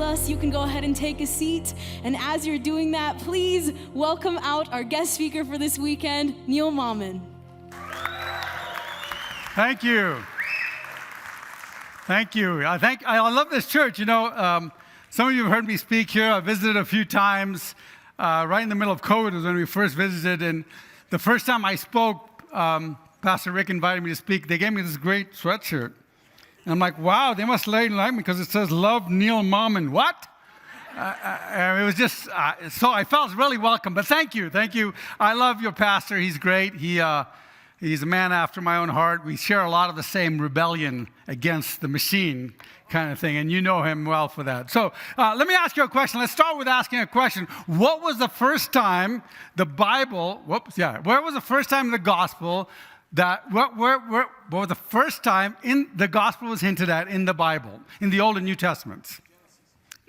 us, you can go ahead and take a seat. And as you're doing that, please welcome out our guest speaker for this weekend, Neil Mammen. Thank you. Thank you. I love this church. You know, some of you have heard me speak here. I visited a few times. Right in the middle of COVID was when we first visited. And the first time I spoke, Pastor Rick invited me to speak. They gave me this great sweatshirt. And I'm like, wow, they must like me because it says, love Neil Mammen. What? It was just, so I felt really welcome. But thank you. I love your pastor. He's great. He's a man after my own heart. We share a lot of the same rebellion against the machine kind of thing, and you know him well for that. So let me ask you a question. Let's start with asking a question. What was the first time the Bible, where was the first time in the gospel what was the first time in the gospel was hinted at in the Bible, in the Old and New Testaments?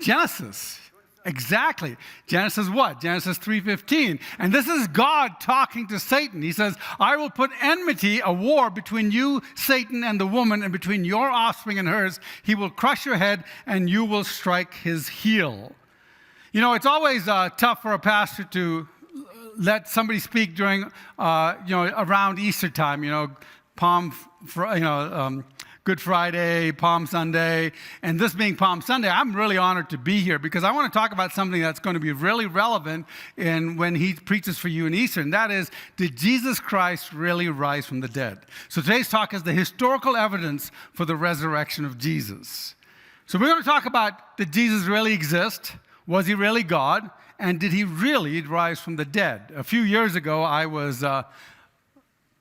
Genesis. Exactly. Genesis what? Genesis 3:15. And this is God talking to Satan. He says, I will put enmity, a war between you, Satan, and the woman, and between your offspring and hers. He will crush your head, and you will strike his heel. You know, it's always tough for a pastor to let somebody speak during, around Easter time, Good Friday, Palm Sunday, and this being Palm Sunday, I'm really honored to be here because I want to talk about something that's going to be really relevant when he preaches for you in Easter, and that is, did Jesus Christ really rise from the dead? So today's talk is the historical evidence for the resurrection of Jesus. So we're going to talk about, did Jesus really exist? Was he really God? And did he really rise from the dead? A few years ago, I was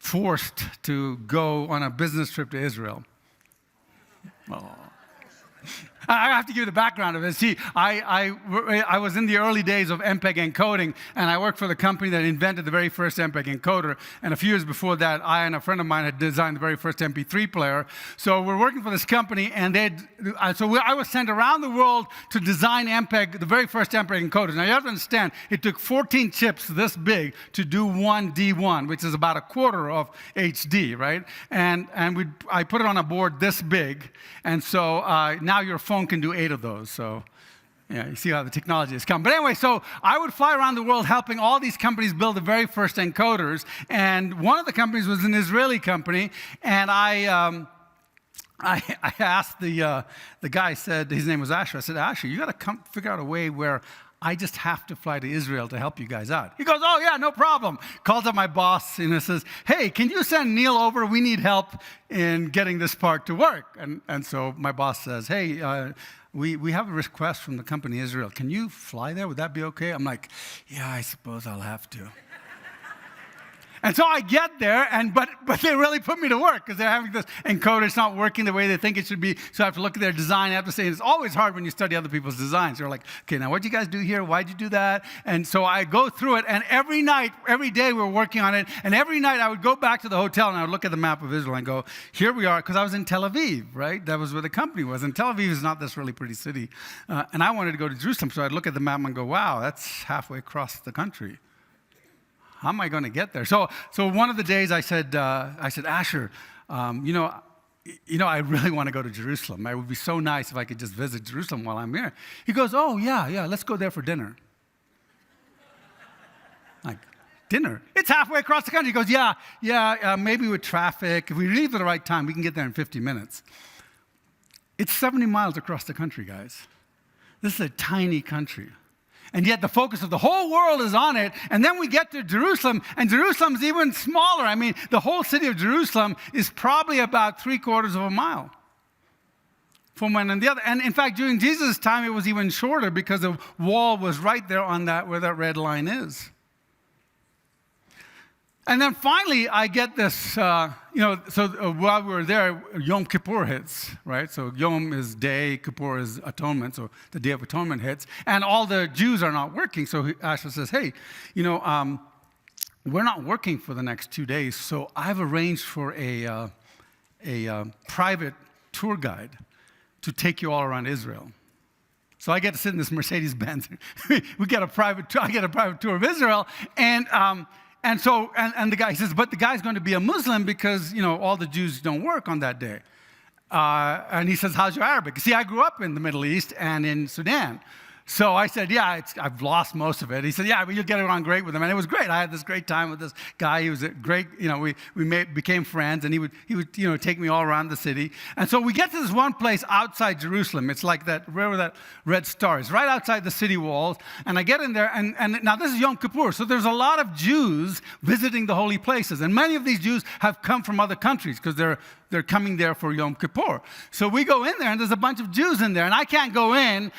forced to go on a business trip to Israel. Oh. I have to give you the background of it. See, I was in the early days of MPEG encoding, and I worked for the company that invented the very first MPEG encoder. And a few years before that, I and a friend of mine had designed the very first MP3 player. So we're working for this company, and I was sent around the world to design MPEG, the very first MPEG encoders. Now you have to understand, it took 14 chips this big to do one D1, which is about a quarter of HD, right? And I put it on a board this big, and so now your phone can do 8 of those. So, yeah, you see how the technology has come. But anyway, so I would fly around the world helping all these companies build the very first encoders. And one of the companies was an Israeli company. And I asked the guy, said, his name was Asher. I said, Asher, you got to come figure out a way where I just have to fly to Israel to help you guys out. He goes, oh, yeah, no problem. Calls up my boss and says, hey, can you send Neil over? We need help in getting this part to work. And so my boss says, hey, we have a request from the company Israel. Can you fly there? Would that be okay? I'm like, yeah, I suppose I'll have to. And so I get there, but they really put me to work because they're having this encoder. It's not working the way they think it should be. So I have to look at their design. I have to say, and it's always hard when you study other people's designs. They're like, okay, now what did you guys do here? Why'd you do that? And so I go through it, and every night, every day we're working on it. And every night I would go back to the hotel, and I would look at the map of Israel and go, here we are, because I was in Tel Aviv, right? That was where the company was. And Tel Aviv is not this really pretty city. And I wanted to go to Jerusalem, so I'd look at the map and go, wow, that's halfway across the country. How am I going to get there? So one of the days I said, Asher, I really want to go to Jerusalem. It would be so nice if I could just visit Jerusalem while I'm here. He goes, oh, yeah, let's go there for dinner. Like, dinner? It's halfway across the country. He goes, yeah, maybe with traffic. If we leave at the right time, we can get there in 50 minutes. It's 70 miles across the country, guys. This is a tiny country. And yet the focus of the whole world is on it. And then we get to Jerusalem, and Jerusalem's even smaller. I mean, the whole city of Jerusalem is probably about 3/4 of a mile from one and the other. And in fact, during Jesus' time, it was even shorter because the wall was right there on that where that red line is. And then finally, I get this, while we were there, Yom Kippur hits, right? So Yom is day, Kippur is atonement, so the Day of Atonement hits. And all the Jews are not working. So Asher says, hey, we're not working for the next 2 days, so I've arranged for a private tour guide to take you all around Israel. So I get to sit in this Mercedes-Benz. I get a private tour of Israel, And the guy says, but the guy's going to be a Muslim because, all the Jews don't work on that day. And he says, how's your Arabic? See, I grew up in the Middle East and in Sudan. So I said, yeah, I've lost most of it. He said, yeah, but you'll get along great with him. And it was great. I had this great time with this guy. He was a great, we became friends, and he would take me all around the city. And so we get to this one place outside Jerusalem. It's like that, wherever that red star is, right outside the city walls. And I get in there, and now this is Yom Kippur. So there's a lot of Jews visiting the holy places. And many of these Jews have come from other countries because they're coming there for Yom Kippur. So we go in there, and there's a bunch of Jews in there. And I can't go in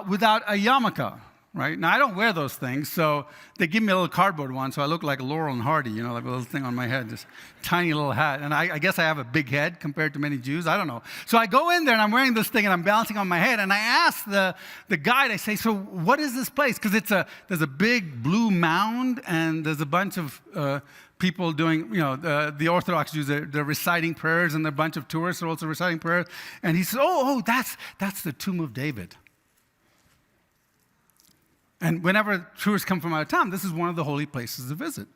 without a yarmulke, right? Now, I don't wear those things, so they give me a little cardboard one, so I look like Laurel and Hardy, like a little thing on my head, this tiny little hat. And I guess I have a big head compared to many Jews. I don't know. So I go in there, and I'm wearing this thing, and I'm balancing on my head. And I ask the guide, I say, so what is this place? Because there's a big blue mound, and there's a bunch of people doing, the Orthodox Jews, they're reciting prayers, and a bunch of tourists are also reciting prayers. And he says, oh, that's the tomb of David. And whenever tourists come from out of town, this is one of the holy places to visit.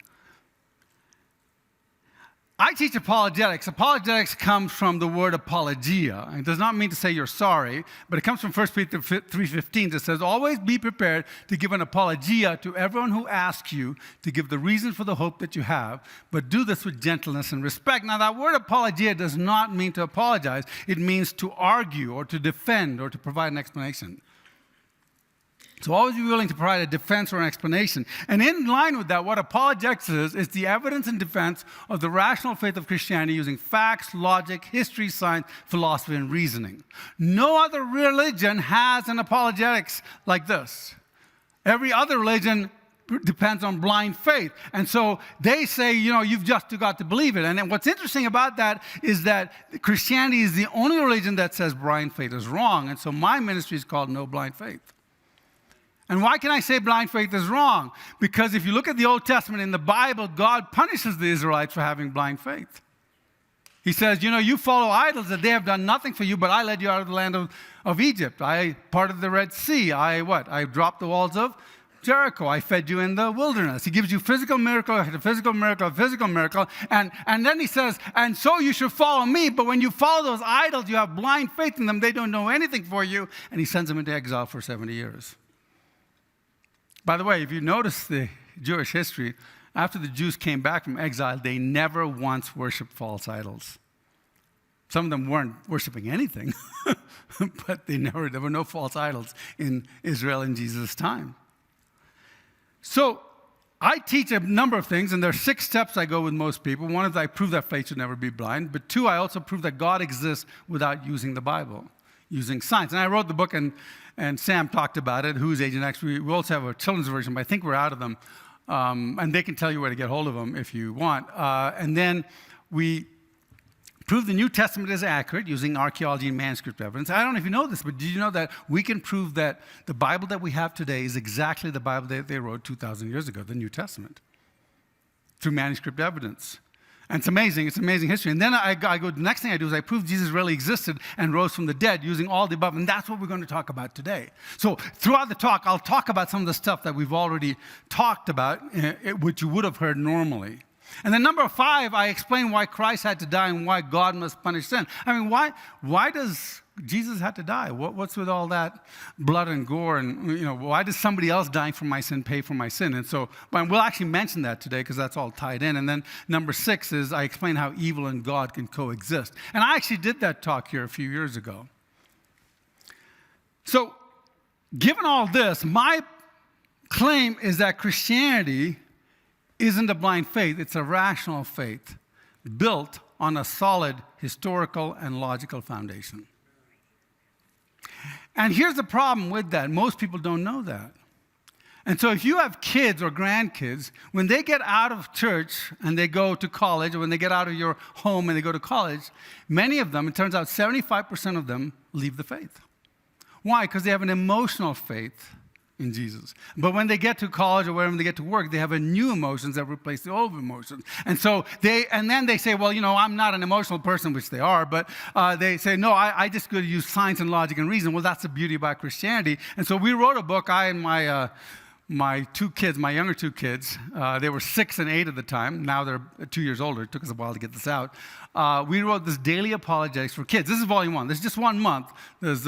I teach apologetics. Apologetics comes from the word apologia. It does not mean to say you're sorry, but it comes from 1 Peter 3:15 that says, always be prepared to give an apologia to everyone who asks you to give the reason for the hope that you have, but do this with gentleness and respect. Now, that word apologia does not mean to apologize. It means to argue or to defend or to provide an explanation. So always be willing to provide a defense or an explanation. And in line with that, what apologetics is the evidence and defense of the rational faith of Christianity using facts, logic, history, science, philosophy, and reasoning. No other religion has an apologetics like this. Every other religion depends on blind faith. And so they say, you've just got to believe it. And then what's interesting about that is that Christianity is the only religion that says blind faith is wrong. And so my ministry is called No Blind Faith. And why can I say blind faith is wrong? Because if you look at the Old Testament in the Bible, God punishes the Israelites for having blind faith. He says, you follow idols that they have done nothing for you, but I led you out of the land of Egypt. I parted the Red Sea. I dropped the walls of Jericho. I fed you in the wilderness. He gives you physical miracle, a physical miracle, a physical miracle. And then he says, and so you should follow me. But when you follow those idols, you have blind faith in them. They don't know anything for you. And he sends them into exile for 70 years. By the way, if you notice the Jewish history, after the Jews came back from exile, they never once worshiped false idols. Some of them weren't worshiping anything, but there were no false idols in Israel in Jesus' time. So I teach a number of things, and there are 6 steps I go with most people. One is I prove that faith should never be blind. But 2, I also prove that God exists without using the Bible, using science. And I wrote the book, and Sam talked about it, Who's Agent X. We also have a children's version, but I think we're out of them. And they can tell you where to get hold of them if you want. And then we prove the New Testament is accurate using archaeology and manuscript evidence. I don't know if you know this, but did you know that we can prove that the Bible that we have today is exactly the Bible that they wrote 2,000 years ago, the New Testament, through manuscript evidence? And it's amazing. It's amazing history. And then the next thing I do is I prove Jesus really existed and rose from the dead using all the above. And that's what we're going to talk about today. So throughout the talk, I'll talk about some of the stuff that we've already talked about, which you would have heard normally. And then number 5, I explain why Christ had to die and why God must punish sin. I mean, why does Jesus have to die? What's with all that blood and gore? And, why does somebody else dying for my sin pay for my sin? And so we'll actually mention that today because that's all tied in. And then number 6 is I explain how evil and God can coexist. And I actually did that talk here a few years ago. So given all this, my claim is that Christianity isn't a blind faith. It's a rational faith built on a solid historical and logical foundation. And here's the problem with that. Most people don't know that. And so if you have kids or grandkids, when they get out of church and they go to college, or when they get out of your home and they go to college, many of them, it turns out 75% of them leave the faith. Why? Because they have an emotional faith in Jesus. But when they get to college or wherever they get to work, they have a new emotions that replace the old emotions. And so then they say, well, I'm not an emotional person, which they are, but they say, no, I just go to use science and logic and reason. Well, that's the beauty about Christianity. And so we wrote a book, I and my younger two kids, they were 6 and 8 at the time. Now they're 2 years older. It took us a while to get this out. We wrote this daily apologetics for kids. This is volume 1. This is just 1 month. There's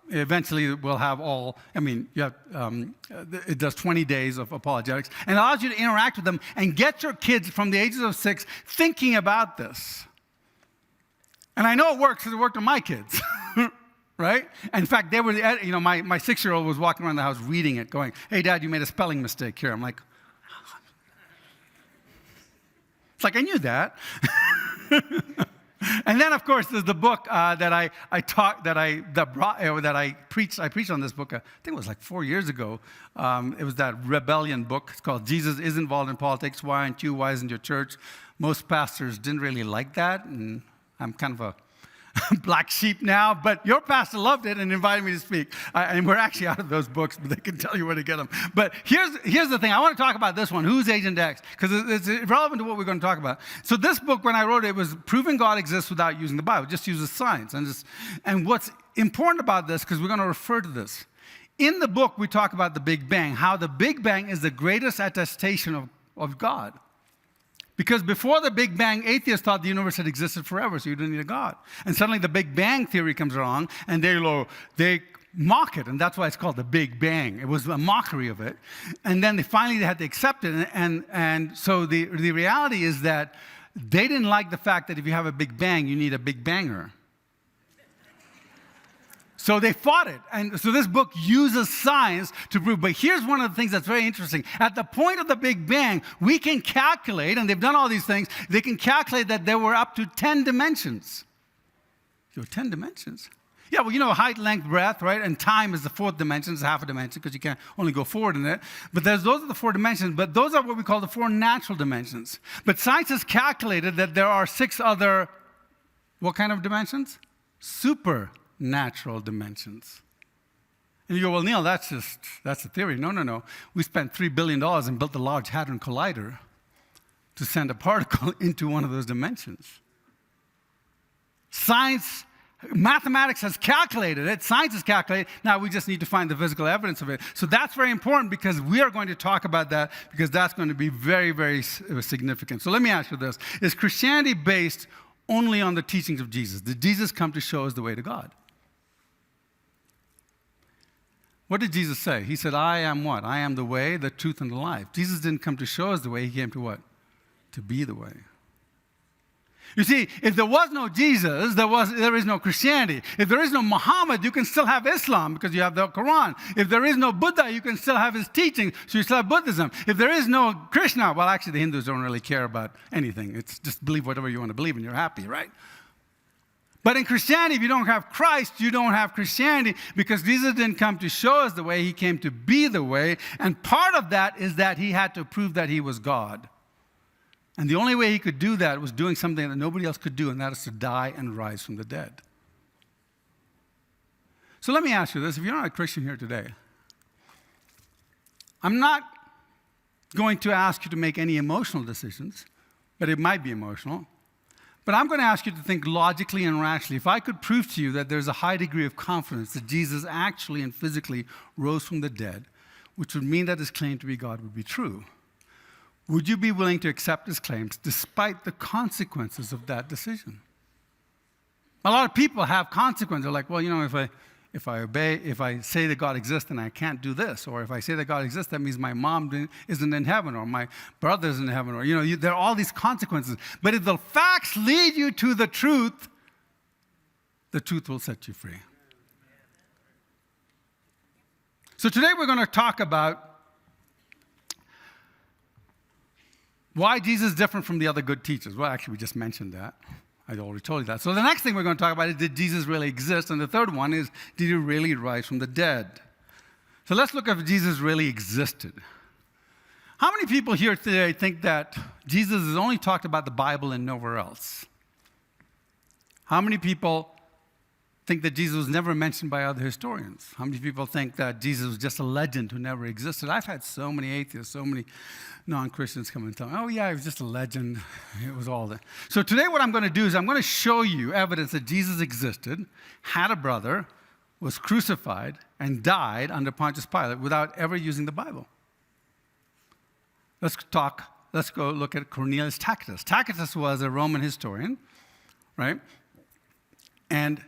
eventually we'll have all, it does 20 days of apologetics and allows you to interact with them and get your kids from the ages of 6 thinking about this. And I know it works because it worked on my kids, right? In fact, they were, my 6-year-old was walking around the house reading it, going, "Hey, Dad, you made a spelling mistake here." I'm like, it's like, I knew that. And then, of course, there's the book that I preached. I preached on this book. I think it was like 4 years ago. It was that rebellion book. It's called "Jesus is Involved in Politics. Why aren't you? Why isn't your church?" Most pastors didn't really like that, and I'm kind of a black sheep now, but your pastor loved it and invited me to speak. And we're actually out of those books, but they can tell you where to get them. But here's the thing. I want to talk about this one, Who's Agent X? Because it's relevant to what we're going to talk about. So this book, when I wrote it, it was proving God exists without using the Bible. It just uses science. And what's important about this, because we're going to refer to this, in the book we talk about the Big Bang, how the Big Bang is the greatest attestation of God. Because before the Big Bang, atheists thought the universe had existed forever, so you didn't need a God. And suddenly the Big Bang theory comes along, and they mock it, and that's why it's called the Big Bang. It was a mockery of it. And then they finally had to accept it, and so the reality is that they didn't like the fact that if you have a Big Bang, you need a Big Banger. So they fought it. And so this book uses science to prove. But here's one of the things that's very interesting. At the point of the Big Bang, we can calculate, and they've done all these things, they can calculate that there were up to 10 dimensions. There were 10 dimensions. Yeah, well, height, length, breadth, right? And time is the 4th dimension. It's half a dimension because you can't only go forward in it. But those are the 4 dimensions. But those are what we call the 4 natural dimensions. But science has calculated that there are 6 other, what kind of dimensions? Supernatural dimensions. And you go, "Well, Neil, that's a theory." No. We spent $3 billion and built the Large Hadron Collider to send a particle into one of those dimensions. Mathematics has calculated it. Science has calculated it. Now we just need to find the physical evidence of it. So that's very important because we are going to talk about that because that's going to be very, very significant. So let me ask you this. Is Christianity based only on the teachings of Jesus? Did Jesus come to show us the way to God? What did Jesus say? He said, "I am what? I am the way, the truth, and the life." Jesus didn't come to show us the way. He came to what? To be the way. You see, if there was no Jesus, there is no Christianity. If there is no Muhammad, you can still have Islam because you have the Quran. If there is no Buddha, you can still have his teachings, so you still have Buddhism. If there is no Krishna, well, actually, the Hindus don't really care about anything. It's just believe whatever you want to believe and you're happy, right? But in Christianity, if you don't have Christ, you don't have Christianity because Jesus didn't come to show us the way. He came to be the way. And part of that is that he had to prove that he was God. And the only way he could do that was doing something that nobody else could do, and that is to die and rise from the dead. So let me ask you this. If you're not a Christian here today, I'm not going to ask you to make any emotional decisions, but it might be emotional. But I'm going to ask you to think logically and rationally. If I could prove to you that there's a high degree of confidence that Jesus actually and physically rose from the dead, which would mean that his claim to be God would be true, would you be willing to accept his claims despite the consequences of that decision? A lot of people have consequences. They're like, well, if I say that God exists, then I can't do this. Or if I say that God exists, that means my mom isn't in heaven, or my brother isn't in heaven, or, there are all these consequences. But if the facts lead you to the truth will set you free. So today we're going to talk about why Jesus is different from the other good teachers. Well, actually, we just mentioned that. I already told you that. So the next thing we're going to talk about is, did Jesus really exist? And the third one is, did he really rise from the dead? So let's look at if Jesus really existed. How many people here today think that Jesus is only talked about the Bible and nowhere else? How many people think that Jesus was never mentioned by other historians? How many people think that Jesus was just a legend who never existed? I've had so many atheists, so many non-Christians come and tell me, "Oh yeah, it was just a legend. It was all that." So today what I'm going to do is I'm going to show you evidence that Jesus existed, had a brother, was crucified, and died under Pontius Pilate without ever using the Bible. Let's go look at Cornelius Tacitus. Tacitus was a Roman historian, right? And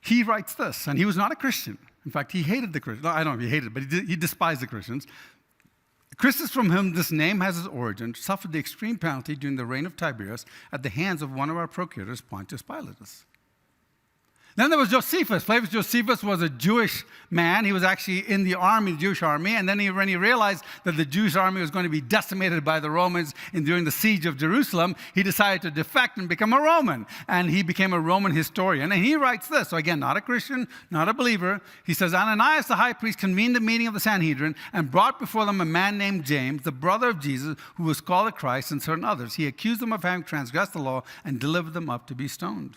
he writes this, and he was not a Christian. In fact, he hated the Christians. I don't know if he hated, but he despised the Christians. Christus, from whom this name has its origin, suffered the extreme penalty during the reign of Tiberius at the hands of one of our procurators, Pontius Pilate. Then there was Josephus. Flavius Josephus was a Jewish man. He was actually in the army, the Jewish army. And then when he realized that the Jewish army was going to be decimated by the Romans during the siege of Jerusalem, he decided to defect and become a Roman. And he became a Roman historian. And he writes this. So again, not a Christian, not a believer. He says, Ananias the high priest convened the meeting of the Sanhedrin and brought before them a man named James, the brother of Jesus, who was called the Christ, and certain others. He accused them of having transgressed the law and delivered them up to be stoned.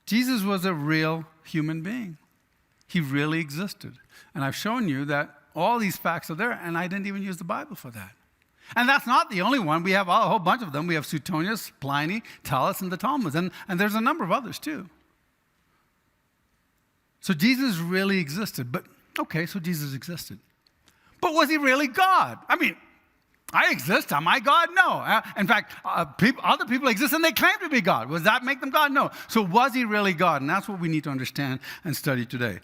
Jesus was a real human being. He really existed. And I've shown you that all these facts are there, and I didn't even use the Bible for that. And that's not the only one. We have a whole bunch of them. We have Suetonius, Pliny, Thales, and the Talmuds. And there's a number of others too. So Jesus really existed. But, okay, so Jesus existed. But was he really God? I mean, I exist. Am I God? No. In fact, other people exist and they claim to be God. Does that make them God? No. So was he really God? And that's what we need to understand and study today.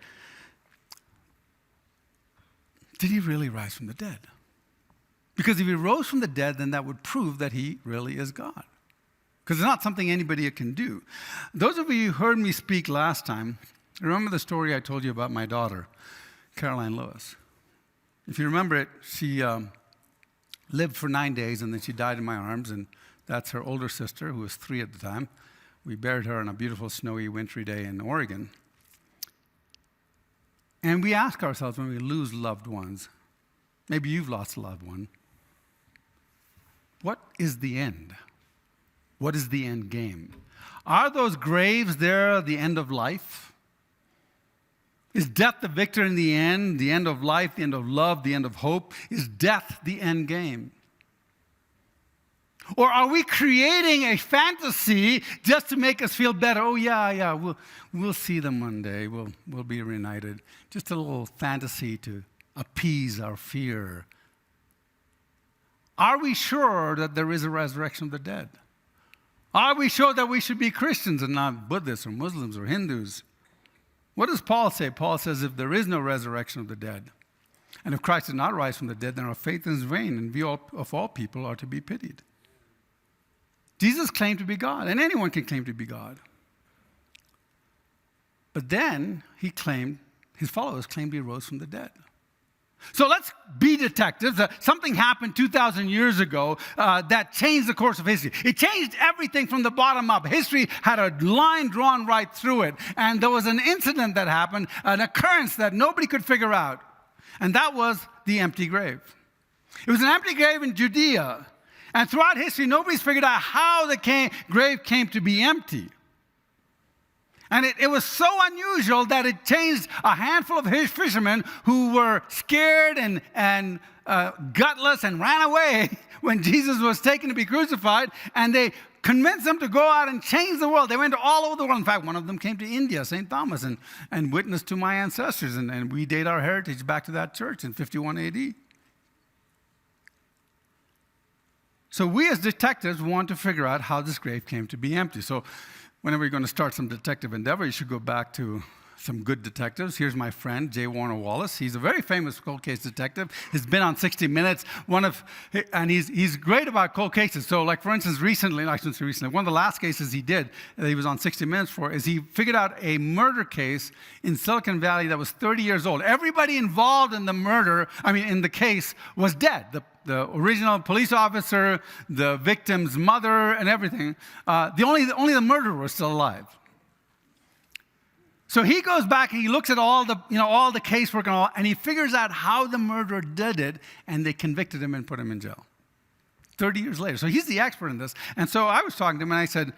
Did he really rise from the dead? Because if he rose from the dead, then that would prove that he really is God. Because it's not something anybody can do. Those of you who heard me speak last time, remember the story I told you about my daughter, Caroline Lewis. If you remember it, she lived for 9 days, and then she died in my arms, and that's her older sister, who was 3 at the time. We buried her on a beautiful, snowy, wintry day in Oregon. And we ask ourselves when we lose loved ones, maybe you've lost a loved one, what is the end? What is the end game? Are those graves there the end of life? Is death the victor in the end of life, the end of love, the end of hope? Is death the end game? Or are we creating a fantasy just to make us feel better? Oh, yeah, we'll see them one day. We'll be reunited. Just a little fantasy to appease our fear. Are we sure that there is a resurrection of the dead? Are we sure that we should be Christians and not Buddhists or Muslims or Hindus? What does Paul say? Paul says, if there is no resurrection of the dead, and if Christ did not rise from the dead, then our faith is vain, and we of all people are to be pitied. Jesus claimed to be God, and anyone can claim to be God. But then his followers claimed he rose from the dead. So let's be detectives. Something happened 2,000 years ago that changed the course of history. It changed everything from the bottom up. History had a line drawn right through it. And there was an incident that happened, an occurrence that nobody could figure out. And that was the empty grave. It was an empty grave in Judea. And throughout history, nobody's figured out how the grave came to be empty. And it was so unusual that it changed a handful of fishermen who were scared and gutless and ran away when Jesus was taken to be crucified. And they convinced them to go out and change the world. They went all over the world. In fact, one of them came to India, St. Thomas, and witnessed to my ancestors. And we date our heritage back to that church in 51 AD. So we as detectives want to figure out how this grave came to be empty. So whenever you're going to start some detective endeavor, you should go back to some good detectives. Here's my friend, J. Warner Wallace. He's a very famous cold case detective. He's been on 60 Minutes. And he's great about cold cases. So, like, for instance, one of the last cases he did that he was on 60 Minutes for is he figured out a murder case in Silicon Valley that was 30 years old. Everybody involved in the case was dead. The original police officer, the victim's mother, and everything. Only the murderer was still alive. So he goes back and he looks at all the casework and he figures out how the murderer did it, and they convicted him and put him in jail. 30 years later. So he's the expert in this. And so I was talking to him and I said,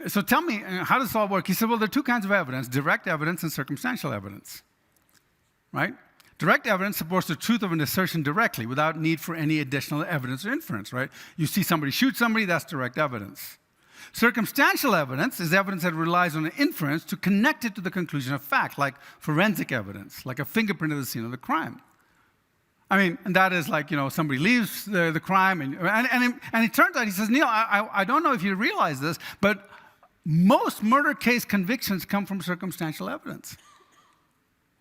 so tell me, how does this all work? He said, well, there are two kinds of evidence, direct evidence and circumstantial evidence, right? Direct evidence supports the truth of an assertion directly without need for any additional evidence or inference, right? You see somebody shoot somebody, that's direct evidence. Circumstantial evidence is evidence that relies on an inference to connect it to the conclusion of fact, like forensic evidence, like a fingerprint of the scene of the crime. I mean, and that is like, somebody leaves the crime, and it turns out, he says, Neil, I don't know if you realize this, but most murder case convictions come from circumstantial evidence.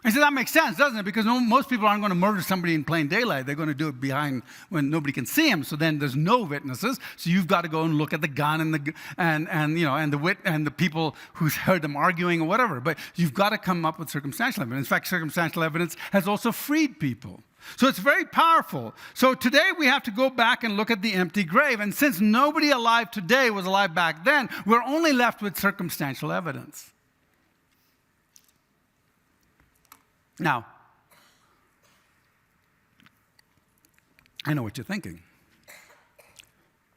I said, that makes sense, doesn't it? Because most people aren't going to murder somebody in plain daylight. They're going to do it behind when nobody can see them. So then there's no witnesses. So you've got to go and look at the gun and the people who's heard them arguing or whatever. But you've got to come up with circumstantial evidence. In fact, circumstantial evidence has also freed people. So it's very powerful. So today we have to go back and look at the empty grave. And since nobody alive today was alive back then, we're only left with circumstantial evidence. Now, I know what you're thinking.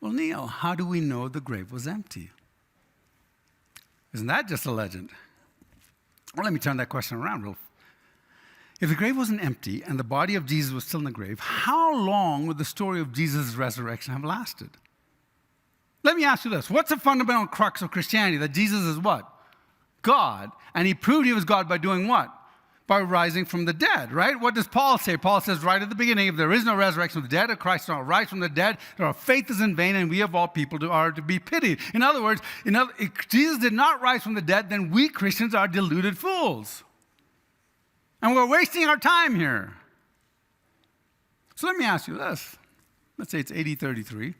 Well, Neil, how do we know the grave was empty? Isn't that just a legend? Well, let me turn that question around real. If the grave wasn't empty and the body of Jesus was still in the grave, how long would the story of Jesus' resurrection have lasted? Let me ask you this. What's the fundamental crux of Christianity? That Jesus is what? God. And he proved he was God by doing what? By rising from the dead, right? What does Paul say? Paul says right at the beginning, if there is no resurrection of the dead, if Christ does not rise from the dead, then our faith is in vain, and we of all people are to be pitied. In other words, if Jesus did not rise from the dead, then we Christians are deluded fools. And we're wasting our time here. So let me ask you this. Let's say it's AD 33.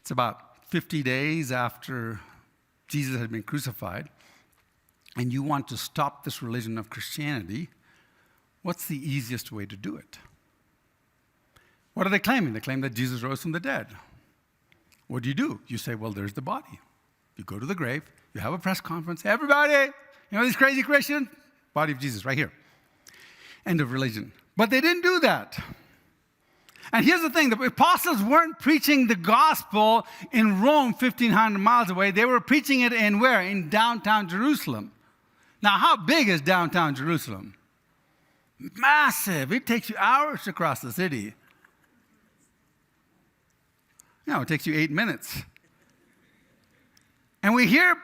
It's about 50 days after Jesus had been crucified. And you want to stop this religion of Christianity, what's the easiest way to do it? What are they claiming? They claim that Jesus rose from the dead. What do? You say, well, there's the body. You go to the grave, you have a press conference, everybody, these crazy Christians, body of Jesus right here. End of religion. But they didn't do that. And here's the thing, the apostles weren't preaching the gospel in Rome 1,500 miles away. They were preaching it in where? In downtown Jerusalem. Now, how big is downtown Jerusalem? Massive. It takes you hours to cross the city. It takes you 8 minutes. And we hear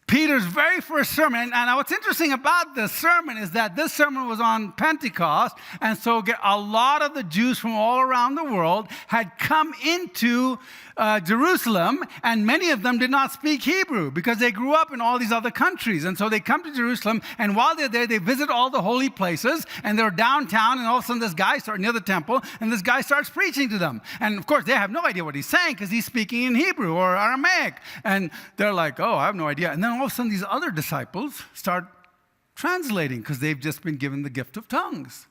Peter's very first sermon, and what's interesting about this sermon is that this sermon was on Pentecost, and so a lot of the Jews from all around the world had come into Jerusalem, and many of them did not speak Hebrew because they grew up in all these other countries. And so they come to Jerusalem, and while they're there, they visit all the holy places, and they're downtown, and all of a sudden this guy starts near the temple, and this guy starts preaching to them. And of course, they have no idea what he's saying because he's speaking in Hebrew or Aramaic. And they're like, oh, I have no idea. And then all of a sudden, these other disciples start translating because they've just been given the gift of tongues.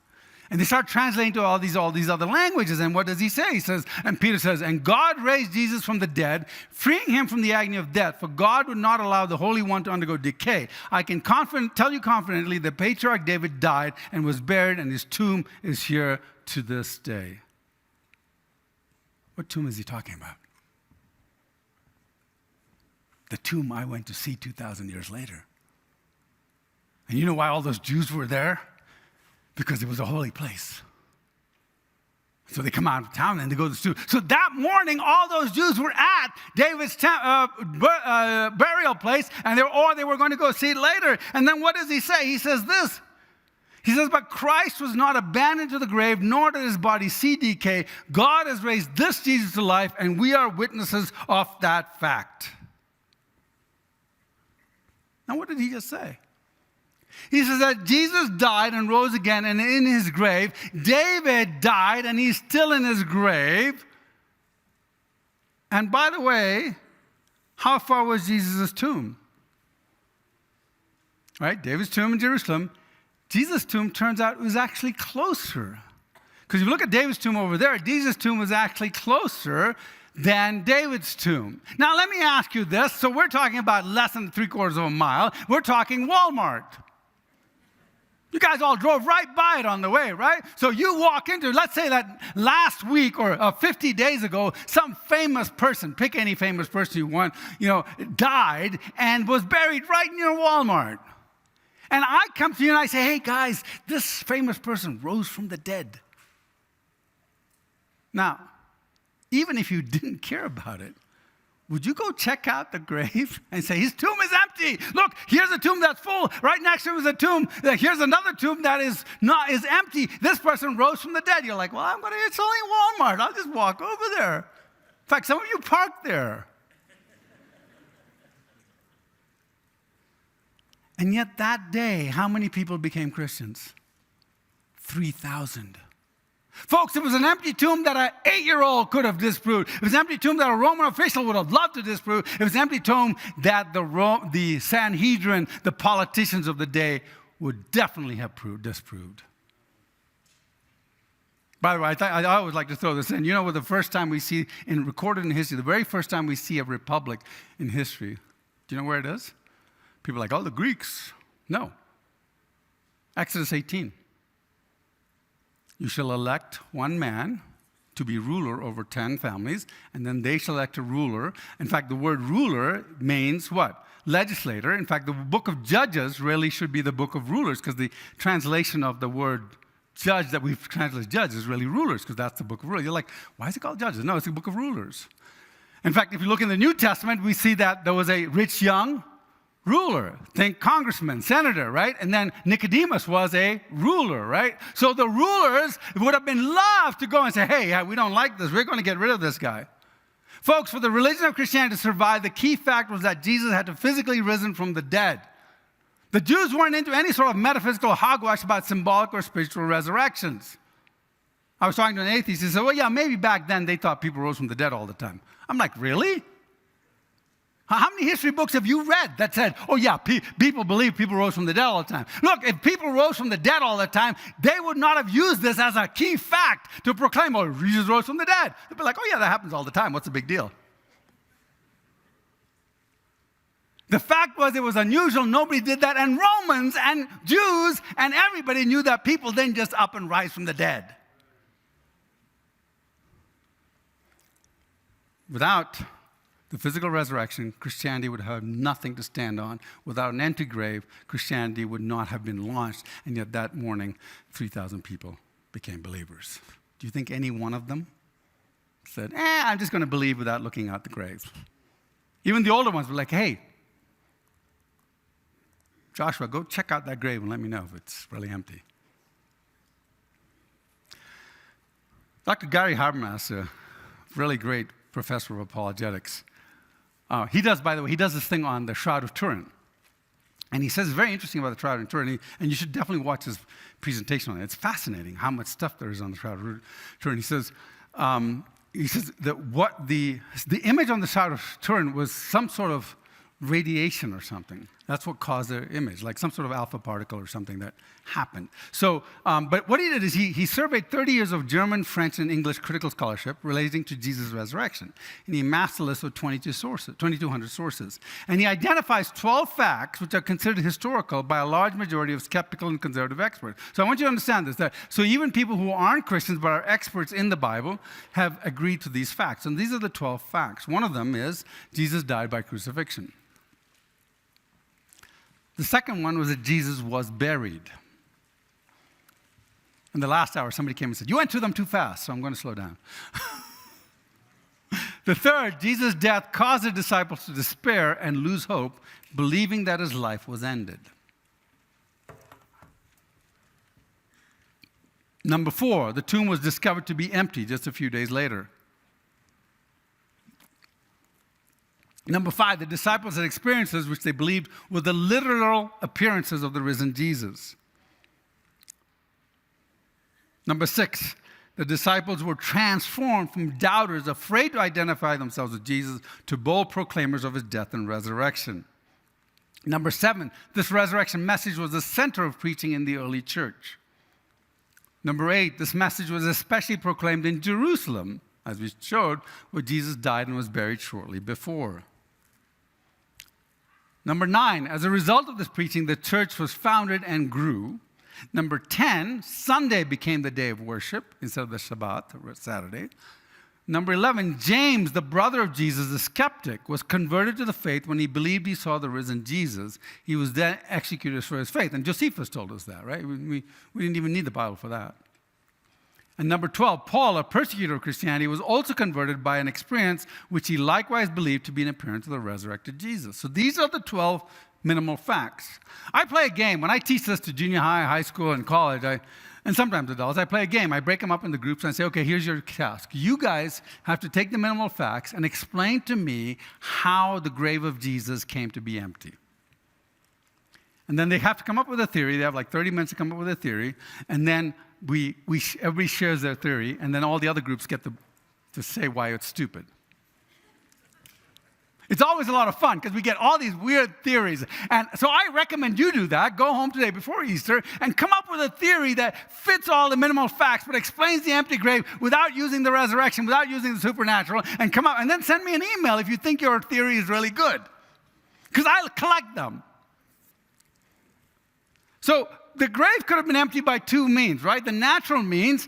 And they start translating to all these other languages. And what does he say? He says, and Peter says, and God raised Jesus from the dead, freeing him from the agony of death, for God would not allow the Holy One to undergo decay. I can tell you confidently, the patriarch David died and was buried, and his tomb is here to this day. What tomb is he talking about? The tomb I went to see 2,000 years later. And you know why all those Jews were there? Because it was a holy place. So they come out of town and they go to the tomb. So that morning, all those Jews were at David's burial place, and they were going to go see it later. And then what does he say? He says this. He says, but Christ was not abandoned to the grave, nor did his body see decay. God has raised this Jesus to life, and we are witnesses of that fact. Now, what did he just say? He says that Jesus died and rose again, and in his grave, David died, and he's still in his grave. And by the way, how far was Jesus' tomb? Right? David's tomb in Jerusalem. Jesus' tomb, turns out, was actually closer. Because if you look at David's tomb over there, Jesus' tomb was actually closer than David's tomb. Now, let me ask you this. So we're talking about less than 3/4 of a mile. We're talking Walmart. You guys all drove right by it on the way, right? So you walk into, let's say that last week or 50 days ago, some famous person, pick any famous person you want, died and was buried right near Walmart. And I come to you and I say, hey guys, this famous person rose from the dead. Now, even if you didn't care about it, would you go check out the grave and say, his tomb is empty? Look, here's a tomb that's full. Right next to him is a tomb. Here's another tomb that is empty. This person rose from the dead. You're like, well, it's only Walmart. I'll just walk over there. In fact, some of you parked there. And yet that day, how many people became Christians? 3,000. Folks, it was an empty tomb that an 8-year-old could have disproved. It was an empty tomb that a Roman official would have loved to disprove. It was an empty tomb that the Sanhedrin, the politicians of the day, would definitely have disproved. By the way, I always like to throw this in. You know, the first time we see, recorded in history, the very first time we see a republic in history, do you know where it is? People are like, oh, the Greeks. No. Exodus 18. You shall elect one man to be ruler over 10 families, and then they shall elect a ruler. In fact, the word ruler means what? Legislator. In fact, the book of Judges really should be the book of rulers, because the translation of the word judge that we've translated judge is really rulers, because that's the book of rulers. You're like, why is it called Judges? No, it's the book of rulers. In fact, if you look in the New Testament, we see that there was a rich young ruler. Think congressman, senator, right? And then Nicodemus was a ruler, right? So the rulers would have been loved to go and say, hey, we don't like this. We're going to get rid of this guy. Folks, for the religion of Christianity to survive, the key fact was that Jesus had to physically risen from the dead. The Jews weren't into any sort of metaphysical hogwash about symbolic or spiritual resurrections. I was talking to an atheist. He said, well, yeah, maybe back then they thought people rose from the dead all the time. I'm like, really? How many history books have you read that said, oh yeah, people believe people rose from the dead all the time? Look, if people rose from the dead all the time, they would not have used this as a key fact to proclaim, oh, Jesus rose from the dead. They'd be like, oh yeah, that happens all the time. What's the big deal? The fact was it was unusual. Nobody did that. And Romans and Jews and everybody knew that people didn't just up and rise from the dead. Without the physical resurrection, Christianity would have nothing to stand on. Without an empty grave, Christianity would not have been launched. And yet that morning, 3,000 people became believers. Do you think any one of them said, I'm just going to believe without looking at the grave? Even the older ones were like, hey, Joshua, go check out that grave and let me know if it's really empty. Dr. Gary Habermas, a really great professor of apologetics, he does this thing on the Shroud of Turin. And he says it's very interesting about the Shroud of Turin, and you should definitely watch his presentation on it. It's fascinating how much stuff there is on the Shroud of Turin. He says that what the image on the Shroud of Turin was some sort of radiation or something. That's what caused the image, like some sort of alpha particle or something that happened. So, but what he did is he surveyed 30 years of German, French, and English critical scholarship relating to Jesus' resurrection. And he amassed a list of 2,200 sources. And he identifies 12 facts which are considered historical by a large majority of skeptical and conservative experts. So I want you to understand this. So even people who aren't Christians but are experts in the Bible have agreed to these facts. And these are the 12 facts. One of them is Jesus died by crucifixion. The second one was that Jesus was buried. In the last hour, somebody came and said, you went through them too fast, so I'm going to slow down. The third, Jesus' death caused the disciples to despair and lose hope, believing that his life was ended. Number 4, the tomb was discovered to be empty just a few days later. Number 5, the disciples had experiences which they believed were the literal appearances of the risen Jesus. Number 6, the disciples were transformed from doubters, afraid to identify themselves with Jesus, to bold proclaimers of his death and resurrection. Number 7, this resurrection message was the center of preaching in the early church. Number 8, this message was especially proclaimed in Jerusalem, as we showed, where Jesus died and was buried shortly before. Number 9, as a result of this preaching, the church was founded and grew. Number 10, Sunday became the day of worship instead of the Shabbat, or Saturday. Number 11, James, the brother of Jesus, the skeptic, was converted to the faith when he believed he saw the risen Jesus. He was then executed for his faith. And Josephus told us that, right? We didn't even need the Bible for that. And number 12, Paul, a persecutor of Christianity, was also converted by an experience which he likewise believed to be an appearance of the resurrected Jesus. So these are the 12 minimal facts. I play a game. When I teach this to junior high, high school, and college, and sometimes adults, I play a game. I break them up into groups and I say, okay, here's your task. You guys have to take the minimal facts and explain to me how the grave of Jesus came to be empty. And then they have to come up with a theory. They have like 30 minutes to come up with a theory. And then everybody shares their theory, and then all the other groups get to say why it's stupid. It's always a lot of fun because we get all these weird theories. And so I recommend you do that. Go home today before Easter and come up with a theory that fits all the minimal facts but explains the empty grave without using the resurrection, without using the supernatural, and come up and then send me an email if you think your theory is really good. Because I'll collect them. So the grave could have been empty by two means, right? The natural means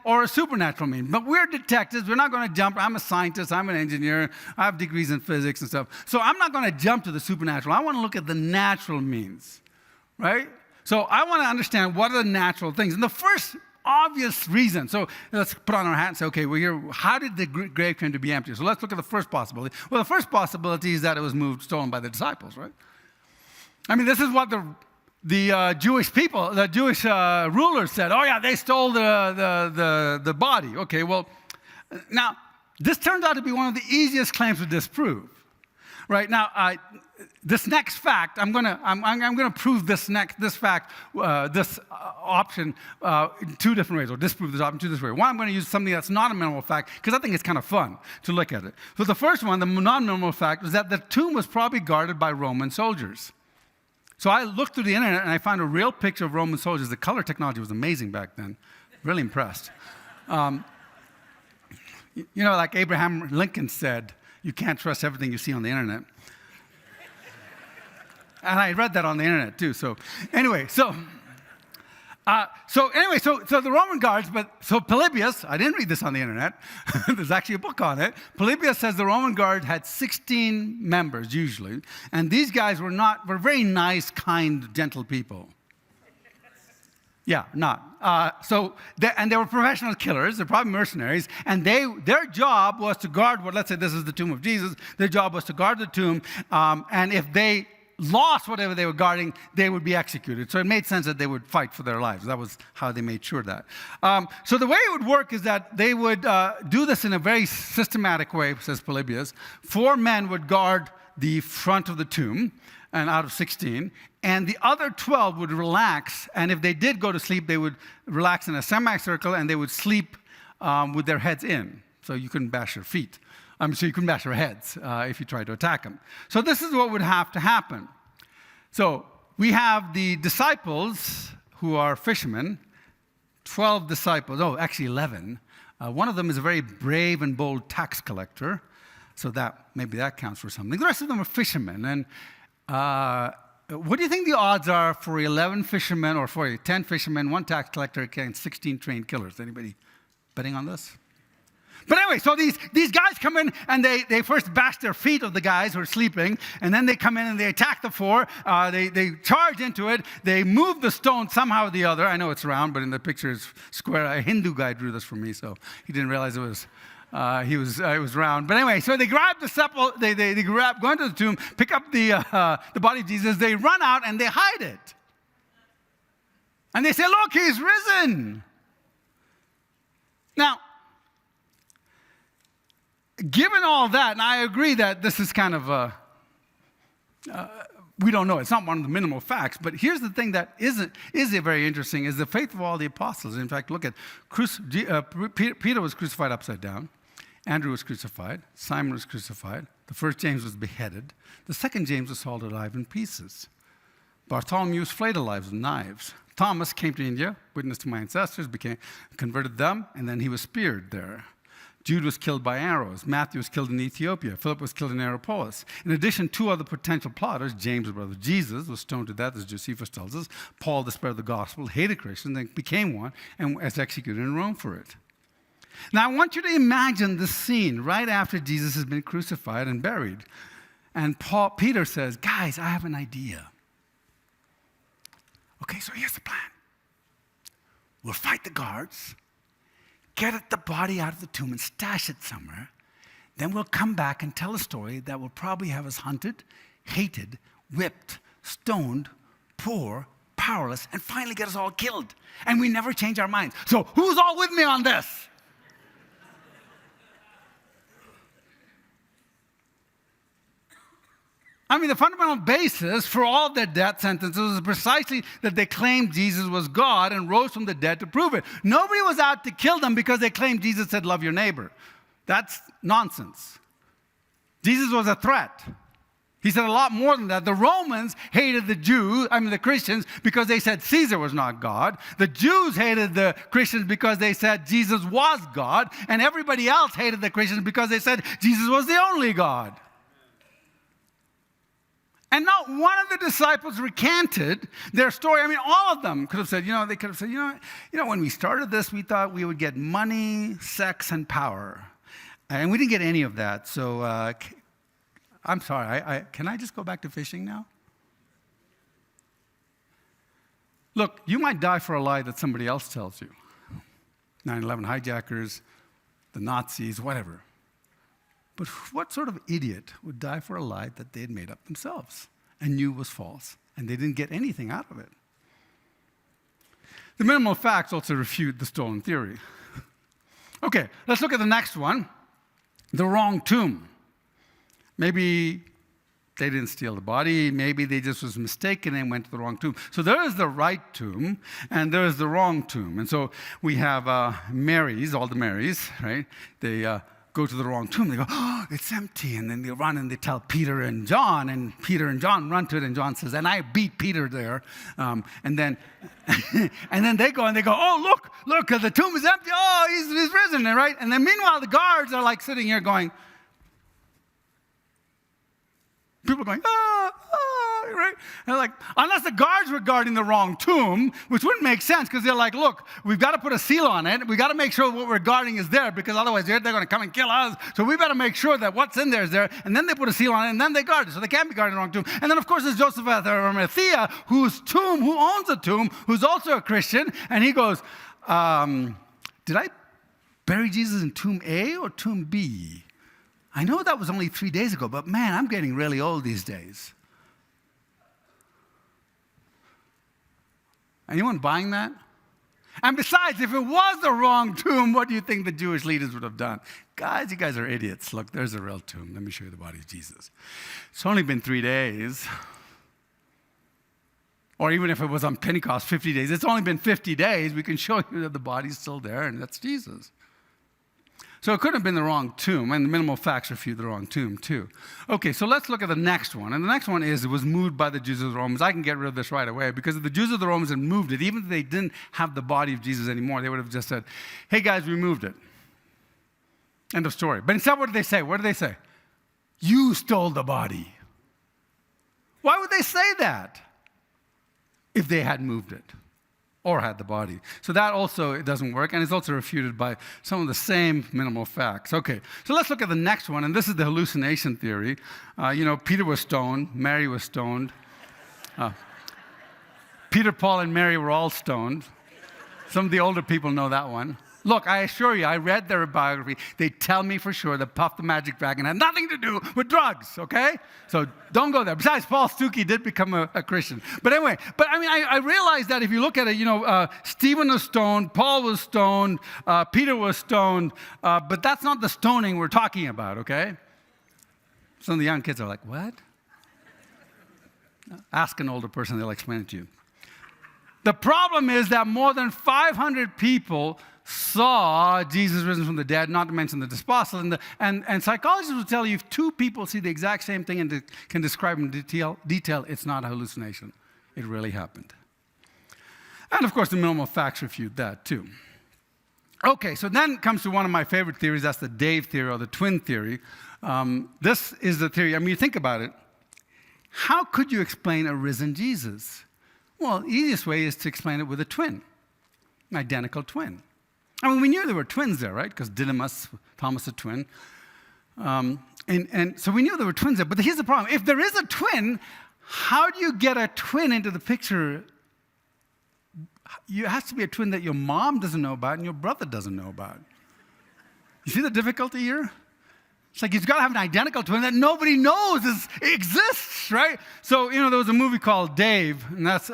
or a supernatural means. But we're detectives. We're not going to jump. I'm a scientist. I'm an engineer. I have degrees in physics and stuff. So I'm not going to jump to the supernatural. I want to look at the natural means, right? So I want to understand what are the natural things. And the first obvious reason, so let's put on our hat and say, okay, we're here. How did the grave come to be empty? So let's look at the first possibility. Well, the first possibility is that it was stolen by the disciples, right? I mean, this is what the Jewish people, the Jewish rulers said, oh yeah, they stole the body. Okay, well, now, this turns out to be one of the easiest claims to disprove. Right, now, this next fact, I'm gonna prove this fact, this option in two different ways, or disprove this option two different ways. One, I'm gonna use something that's not a minimal fact, because I think it's kind of fun to look at it. So the first one, the non-minimal fact, is that the tomb was probably guarded by Roman soldiers. So I looked through the internet and I found a real picture of Roman soldiers. The color technology was amazing back then. Really impressed. Like Abraham Lincoln said, you can't trust everything you see on the internet. And I read that on the internet too. So the Roman guards, so Polybius, I didn't read this on the internet. There's actually a book on it. Polybius says the Roman guard had 16 members usually, and these guys were very nice, kind, gentle people. Yeah, and they were professional killers. They're probably mercenaries, and their job was to guard let's say this is the tomb of Jesus. Their job was to guard the tomb, and if they lost whatever they were guarding, they would be executed. So it made sense that they would fight for their lives. That was how they made sure that. So the way it would work is that they would do this in a very systematic way, says Polybius. 4 men would guard the front of the tomb, and out of 16, and the other 12 would relax, and if they did go to sleep, they would relax in a semicircle, and they would sleep with their heads in, so you couldn't bash your feet. So you couldn't bash their heads if you tried to attack them. So this is what would have to happen. So we have the disciples who are fishermen, 12 disciples, actually 11. One of them is a very brave and bold tax collector, so maybe that counts for something. The rest of them are fishermen. And what do you think the odds are for 11 fishermen, or for 10 fishermen, 1 tax collector against 16 trained killers? Anybody betting on this? But anyway, so these guys come in and they first bash their feet of the guys who are sleeping, and then they come in and they attack the 4. They charge into it. They move the stone somehow or the other. I know it's round, but in the picture it's square. A Hindu guy drew this for me, so he didn't realize it was round. But anyway, so they grab the sepulchre. They go into the tomb, pick up the body of Jesus. They run out and they hide it, and they say, "Look, he's risen." Now, given all that, and I agree that this is kind of we don't know. It's not one of the minimal facts. But here's the thing that is very interesting: is the faith of all the apostles. In fact, look at Peter was crucified upside down. Andrew was crucified. Simon was crucified. The first James was beheaded. The second James was hauled alive in pieces. Bartholomew was flayed alive with knives. Thomas came to India, witnessed to my ancestors, converted them, and then he was speared there. Jude was killed by arrows. Matthew was killed in Ethiopia. Philip was killed in Aeropolis. In addition, 2 other potential plotters, James, the brother of Jesus, was stoned to death, as Josephus tells us. Paul, the spread of the gospel, hated Christians, then became one, and was executed in Rome for it. Now, I want you to imagine the scene right after Jesus has been crucified and buried. And Peter says, guys, I have an idea. Okay, so here's the plan. We'll fight the guards, get the body out of the tomb and stash it somewhere. Then we'll come back and tell a story that will probably have us hunted, hated, whipped, stoned, poor, powerless, and finally get us all killed. And we never change our minds. So who's all with me on this? I mean, the fundamental basis for all their death sentences was precisely that they claimed Jesus was God and rose from the dead to prove it. Nobody was out to kill them because they claimed Jesus said, love your neighbor. That's nonsense. Jesus was a threat. He said a lot more than that. The Romans hated the Christians, because they said Caesar was not God. The Jews hated the Christians because they said Jesus was God. And everybody else hated the Christians because they said Jesus was the only God. And not one of the disciples recanted their story. I mean, all of them could have said, they could have said, when we started this, we thought we would get money, sex, and power. And we didn't get any of that. So I'm sorry, can I just go back to fishing now? Look, you might die for a lie that somebody else tells you. 9/11 hijackers, the Nazis, whatever. But what sort of idiot would die for a lie that they had made up themselves and knew was false, and they didn't get anything out of it? The minimal facts also refute the stolen theory. Okay, let's look at the next one. The wrong tomb. Maybe they didn't steal the body. Maybe they just was mistaken and went to the wrong tomb. So there is the right tomb, and there is the wrong tomb. And so we have Marys, all the Marys, right? They go to the wrong tomb. They go, oh, it's empty. And then they run and they tell Peter and John, and Peter and John run to it, and John says, and I beat Peter there. And then they go, oh, look, the tomb is empty. Oh, he's risen, right? And then meanwhile, the guards are like sitting here going, people are going, right? And like, unless the guards were guarding the wrong tomb, which wouldn't make sense, because they're like, look, we've got to put a seal on it. We've got to make sure what we're guarding is there, because otherwise they're going to come and kill us. So we've got to make sure that what's in there is there. And then they put a seal on it, and then they guard it. So they can't be guarding the wrong tomb. And then, of course, there's Joseph of Arimathea, who owns a tomb, who's also a Christian. And he goes, did I bury Jesus in tomb A or tomb B? I know that was only 3 days ago, but man, I'm getting really old these days. Anyone buying that? And besides, if it was the wrong tomb, what do you think the Jewish leaders would have done? Guys, you guys are idiots. Look, there's a real tomb. Let me show you the body of Jesus. It's only been 3 days. Or even if it was on Pentecost, 50 days. It's only been 50 days. We can show you that the body's still there, and that's Jesus. So it couldn't have been the wrong tomb, and the minimal facts refute the wrong tomb, too. Okay, so let's look at the next one. And the next one is, it was moved by the Jews of the Romans. I can get rid of this right away, because if the Jews of the Romans had moved it, even if they didn't have the body of Jesus anymore, they would have just said, hey, guys, we moved it. End of story. But instead, what did they say? What did they say? You stole the body. Why would they say that if they had moved it or had the body? So that also, it doesn't work, and it's also refuted by some of the same minimal facts. Okay, so let's look at the next one, and this is the hallucination theory. Peter was stoned, Mary was stoned. Peter, Paul, and Mary were all stoned. Some of the older people know that one. Look, I assure you, I read their biography. They tell me for sure that Puff the Magic Dragon had nothing to do with drugs, okay? So don't go there. Besides, Paul Stuckey did become a Christian. But anyway, I realized that if you look at it, Stephen was stoned, Paul was stoned, Peter was stoned, but that's not the stoning we're talking about, okay? Some of the young kids are like, what? Ask an older person, they'll explain it to you. The problem is that more than 500 people saw Jesus risen from the dead, not to mention the disposal. And psychologists will tell you if two people see the exact same thing and can describe in detail, it's not a hallucination. It really happened. And of course, the minimal facts refute that too. Okay, so then comes to one of my favorite theories. That's the Dave theory, or the twin theory. This is the theory. I mean, you think about it. How could you explain a risen Jesus? Well, the easiest way is to explain it with a twin, an identical twin. I mean, we knew there were twins there, right? Because Didymus, Thomas a twin. And so we knew there were twins there. But here's the problem. If there is a twin, how do you get a twin into the picture it has to be a twin that your mom doesn't know about and your brother doesn't know about. You see the difficulty here? It's like he's got to have an identical twin that nobody knows exists, right? So, there was a movie called Dave, and that's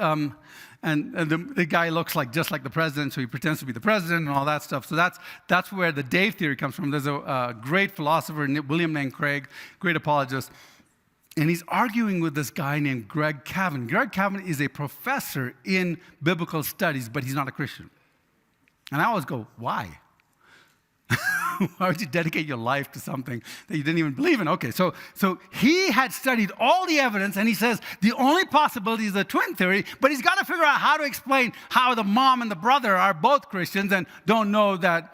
and the guy looks just like the president, so he pretends to be the president and all that stuff. So that's where the Dave theory comes from. There's a great philosopher, William Lane Craig, great apologist, and he's arguing with this guy named Greg Cavan. Greg Cavan is a professor in biblical studies, but he's not a Christian. And I always go, why? Why would you dedicate your life to something that you didn't even believe in? Okay, so he had studied all the evidence, and he says the only possibility is the twin theory, but he's got to figure out how to explain how the mom and the brother are both Christians and don't know that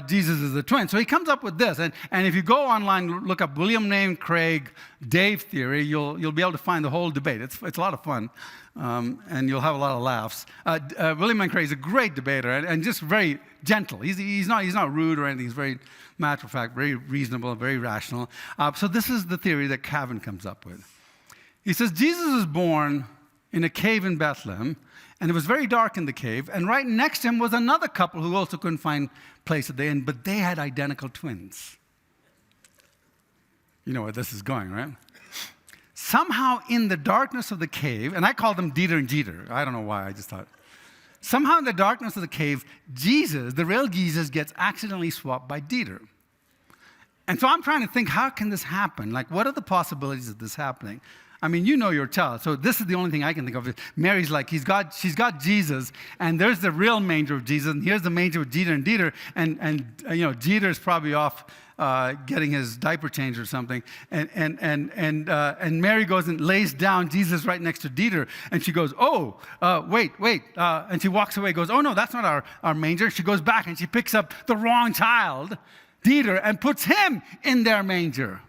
Jesus is the twin. So he comes up with this, and if you go online, look up William Lane Craig Dave theory, you'll be able to find the whole debate. It's a lot of fun. And you'll have a lot of laughs. William Lane Craig is a great debater and just very gentle. He's not rude or anything. He's very matter of fact, very reasonable, very rational. So this is the theory that Cavan comes up with. He says Jesus was born in a cave in Bethlehem, and it was very dark in the cave. And right next to him was another couple who also couldn't find place at the inn, but they had identical twins. You know where this is going, right? Somehow in the darkness of the cave, and I call them Dieter and Jeter. I don't know why, I just thought. Somehow in the darkness of the cave, Jesus, the real Jesus, gets accidentally swapped by Dieter. And so I'm trying to think, how can this happen? Like, what are the possibilities of this happening? I mean, you know your child, so this is the only thing I can think of. Mary's like, she's got Jesus, and there's the real manger of Jesus, and here's the manger with Jeter and Dieter, and Jeter's probably off getting his diaper changed or something, and Mary goes and lays down Jesus right next to Dieter, and she goes, wait, and she walks away, goes, oh no, that's not our manger. She goes back and she picks up the wrong child, Dieter, and puts him in their manger.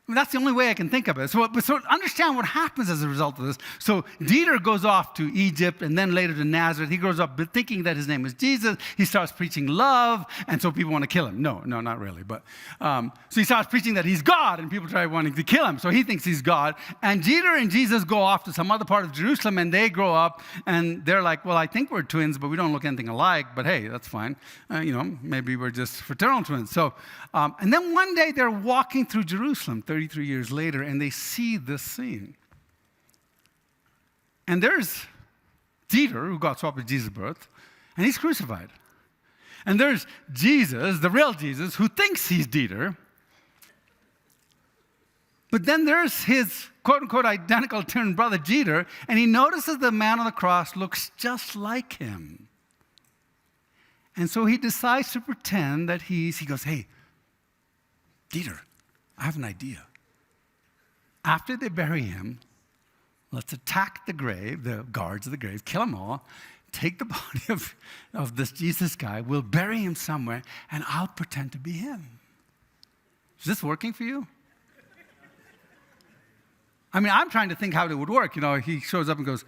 I mean, that's the only way I can think of it. So understand what happens as a result of this. So Dieter goes off to Egypt and then later to Nazareth. He grows up thinking that his name is Jesus. He starts preaching love, and so people want to kill him. No, not really. But so he starts preaching that he's God, and people try wanting to kill him. So he thinks he's God. And Dieter and Jesus go off to some other part of Jerusalem, and they grow up, and they're like, well, I think we're twins, but we don't look anything alike. But hey, that's fine. Maybe we're just fraternal twins. So, and then one day they're walking through Jerusalem, 33 years later, and they see this scene. And there's Dieter, who got swapped with Jesus' birth, and he's crucified. And there's Jesus, the real Jesus, who thinks he's Dieter. But then there's his quote-unquote identical twin brother, Jeter, and he notices the man on the cross looks just like him. And so he decides to pretend that he goes, hey, Dieter, I have an idea. After they bury him, let's attack the grave, the guards of the grave, kill them all, take the body of this Jesus guy, we'll bury him somewhere, and I'll pretend to be him. Is this working for you? I mean, I'm trying to think how it would work. He shows up and goes,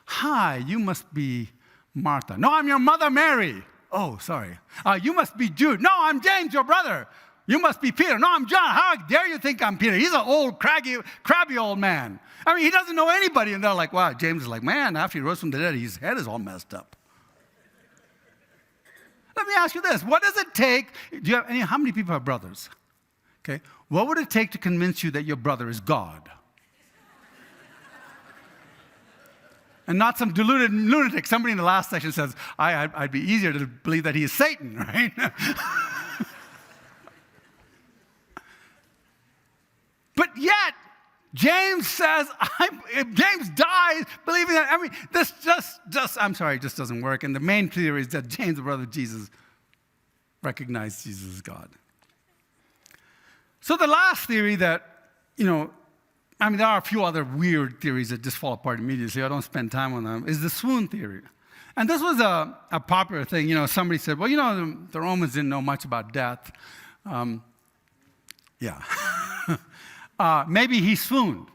hi, you must be Martha. No, I'm your mother, Mary. Oh, sorry. You must be Jude. No, I'm James, your brother. You must be Peter. No, I'm John. How dare you think I'm Peter? He's an old, crabby old man. I mean, he doesn't know anybody. And they're like, wow, James is like, man, after he rose from the dead, his head is all messed up. Let me ask you this. What does it take? How many people have brothers? Okay. What would it take to convince you that your brother is God? And not some deluded lunatic. Somebody in the last section says, I'd be easier to believe that he is Satan, right? But yet, James says, James dies believing that. I mean, this just doesn't work. And the main theory is that James, the brother of Jesus, recognized Jesus as God. So the last theory that, there are a few other weird theories that just fall apart immediately. I don't spend time on them, is the swoon theory. And this was a popular thing. Somebody said, well, the Romans didn't know much about death. Yeah. Maybe he swooned.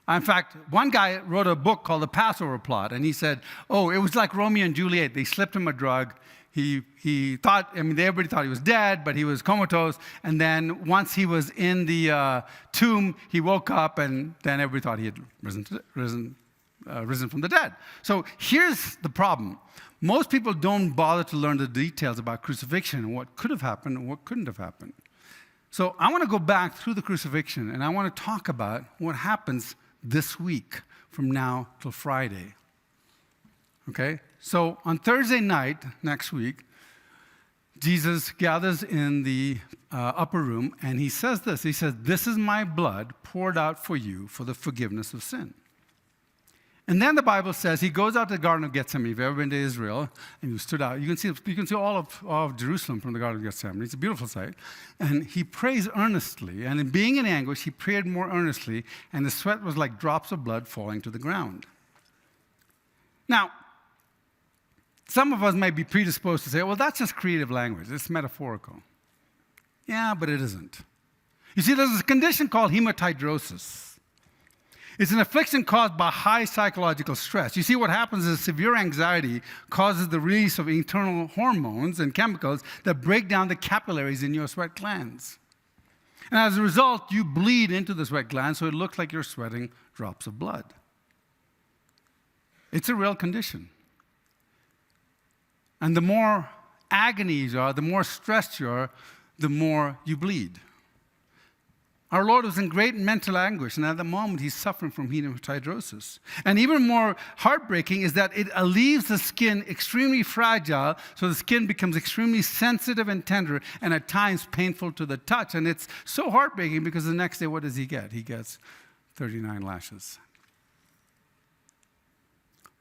In fact, one guy wrote a book called The Passover Plot, and he said, it was like Romeo and Juliet. They slipped him a drug. He thought, everybody thought he was dead, but he was comatose. And then once he was in the tomb, he woke up, and then everybody thought he had risen risen from the dead. So here's the problem. Most people don't bother to learn the details about crucifixion and what could have happened and what couldn't have happened. So I want to go back through the crucifixion, and I want to talk about what happens this week from now till Friday. Okay? So on Thursday night next week, Jesus gathers in the upper room, and he says this. He says, "This is my blood poured out for you for the forgiveness of sin." And then the Bible says he goes out to the Garden of Gethsemane. If you've ever been to Israel and you stood out, you can see all of Jerusalem from the Garden of Gethsemane. It's a beautiful sight. And he prays earnestly. And in being in anguish, he prayed more earnestly, and the sweat was like drops of blood falling to the ground. Now, some of us may be predisposed to say, well, that's just creative language. It's metaphorical. Yeah, but it isn't. You see, there's a condition called hematidrosis. It's an affliction caused by high psychological stress. You see, what happens is severe anxiety causes the release of internal hormones and chemicals that break down the capillaries in your sweat glands. And as a result, you bleed into the sweat glands, so it looks like you're sweating drops of blood. It's a real condition. And the more agony you are, the more stressed you are, the more you bleed. Our Lord was in great mental anguish, and at the moment, he's suffering from hematidrosis. And even more heartbreaking is that it leaves the skin extremely fragile, so the skin becomes extremely sensitive and tender, and at times painful to the touch. And it's so heartbreaking because the next day, what does he get? He gets 39 lashes.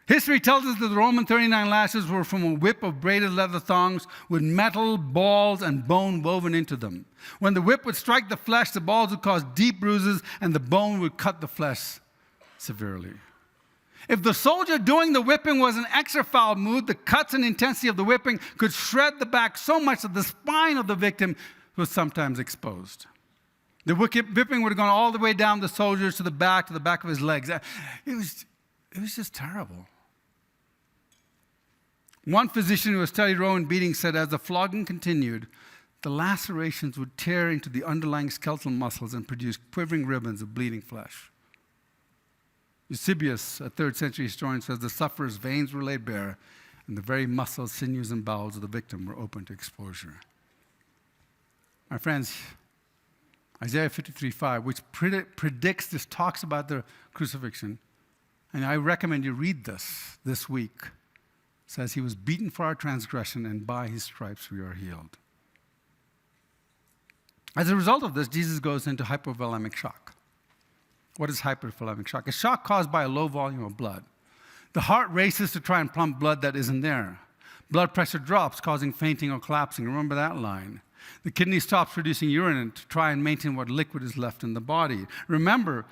History tells us that the Roman 39 lashes were from a whip of braided leather thongs with metal balls and bone woven into them. When the whip would strike the flesh, the balls would cause deep bruises, and the bone would cut the flesh severely. If the soldier doing the whipping was an extra foul mood, the cuts and intensity of the whipping could shred the back so much that the spine of the victim was sometimes exposed. The whipping would have gone all the way down the soldiers to the back of his legs. It was just terrible. One physician who has studied Roman beatings said as the flogging continued, the lacerations would tear into the underlying skeletal muscles and produce quivering ribbons of bleeding flesh. Eusebius, a 3rd century historian, says the sufferer's veins were laid bare, and the very muscles, sinews, and bowels of the victim were open to exposure. My friends, Isaiah 53:5, which predicts this, talks about the crucifixion, and I recommend you read this week. It says he was beaten for our transgression, and by his stripes we are healed. As a result of this, Jesus goes into hypovolemic shock. What is hypovolemic shock? It's shock caused by a low volume of blood. The heart races to try and pump blood that isn't there. Blood pressure drops, causing fainting or collapsing. Remember that line. The kidney stops producing urine to try and maintain what liquid is left in the body. Remember,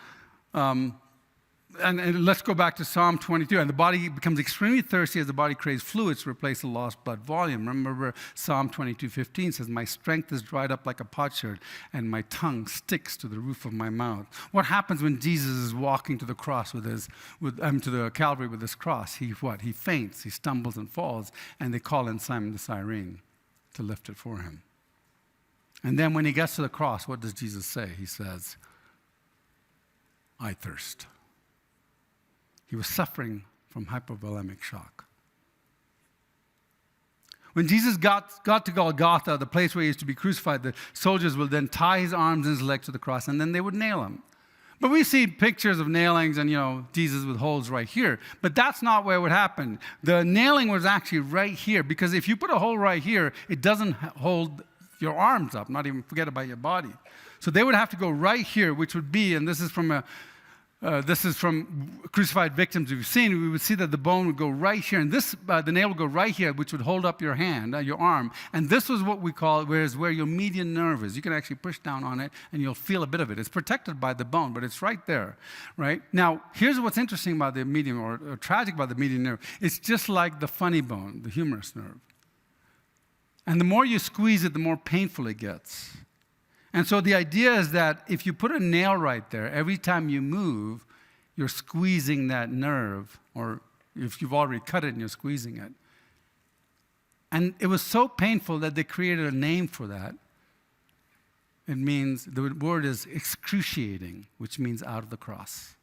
and let's go back to Psalm 22. And the body becomes extremely thirsty as the body craves fluids to replace the lost blood volume. Remember, Psalm 22:15 says, "My strength is dried up like a potsherd, and my tongue sticks to the roof of my mouth." What happens when Jesus is walking to the cross to the Calvary with his cross? He faints, he stumbles and falls, and they call in Simon the Cyrene to lift it for him. And then when he gets to the cross, what does Jesus say? He says, "I thirst." He was suffering from hypovolemic shock. When Jesus got to Golgotha, the place where he used to be crucified, the soldiers would then tie his arms and his legs to the cross, and then they would nail him. But we see pictures of nailings and, Jesus with holes right here. But that's not where it would happen. The nailing was actually right here, because if you put a hole right here, it doesn't hold your arms up, not even forget about your body. So they would have to go right here, which would be, and this is from crucified victims we've seen, we would see that the bone would go right here, and the nail would go right here, which would hold up your hand, your arm. And this was what we call, where your median nerve is. You can actually push down on it, and you'll feel a bit of it. It's protected by the bone, but it's right there, right? Now, here's what's interesting about the median, or tragic about the median nerve. It's just like the funny bone, the humerus nerve. And the more you squeeze it, the more painful it gets. And so the idea is that if you put a nail right there, every time you move, you're squeezing that nerve, or if you've already cut it and you're squeezing it. And it was so painful that they created a name for that. It means, the word is excruciating, which means out of the cross.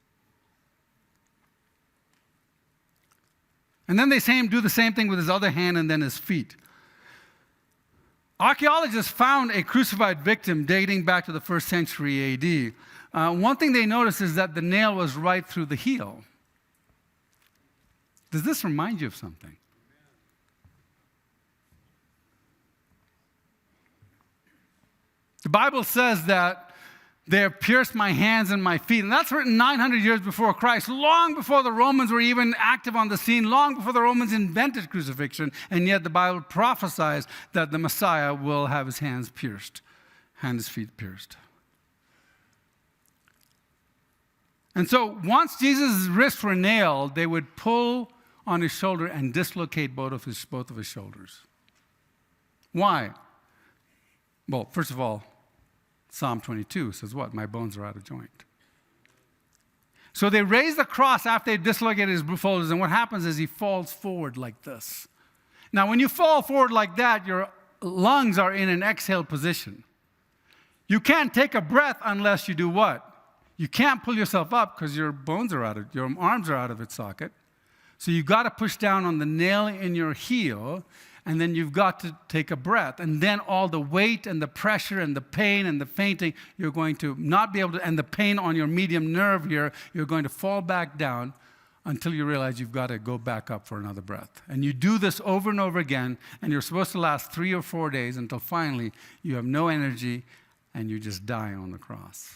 And then they do the same thing with his other hand and then his feet. Archaeologists found a crucified victim dating back to the 1st century AD. One thing they noticed is that the nail was right through the heel. Does this remind you of something? The Bible says that they have pierced my hands and my feet. And that's written 900 years before Christ, long before the Romans were even active on the scene, long before the Romans invented crucifixion. And yet the Bible prophesies that the Messiah will have his hands pierced and his feet pierced. And so once Jesus' wrists were nailed, they would pull on his shoulder and dislocate both of his shoulders. Why? Well, first of all, Psalm 22 says what? My bones are out of joint. So they raise the cross after they dislocate his shoulders, and what happens is he falls forward like this. Now, when you fall forward like that, your lungs are in an exhale position. You can't take a breath unless you do what? You can't pull yourself up because your arms are out of its socket. So you've got to push down on the nail in your heel, and then you've got to take a breath. And then all the weight and the pressure and the pain and the fainting, you're going to not be able to, and the pain on your medium nerve here, you're going to fall back down until you realize you've got to go back up for another breath. And you do this over and over again, and you're supposed to last 3 or 4 days until finally you have no energy and you just die on the cross.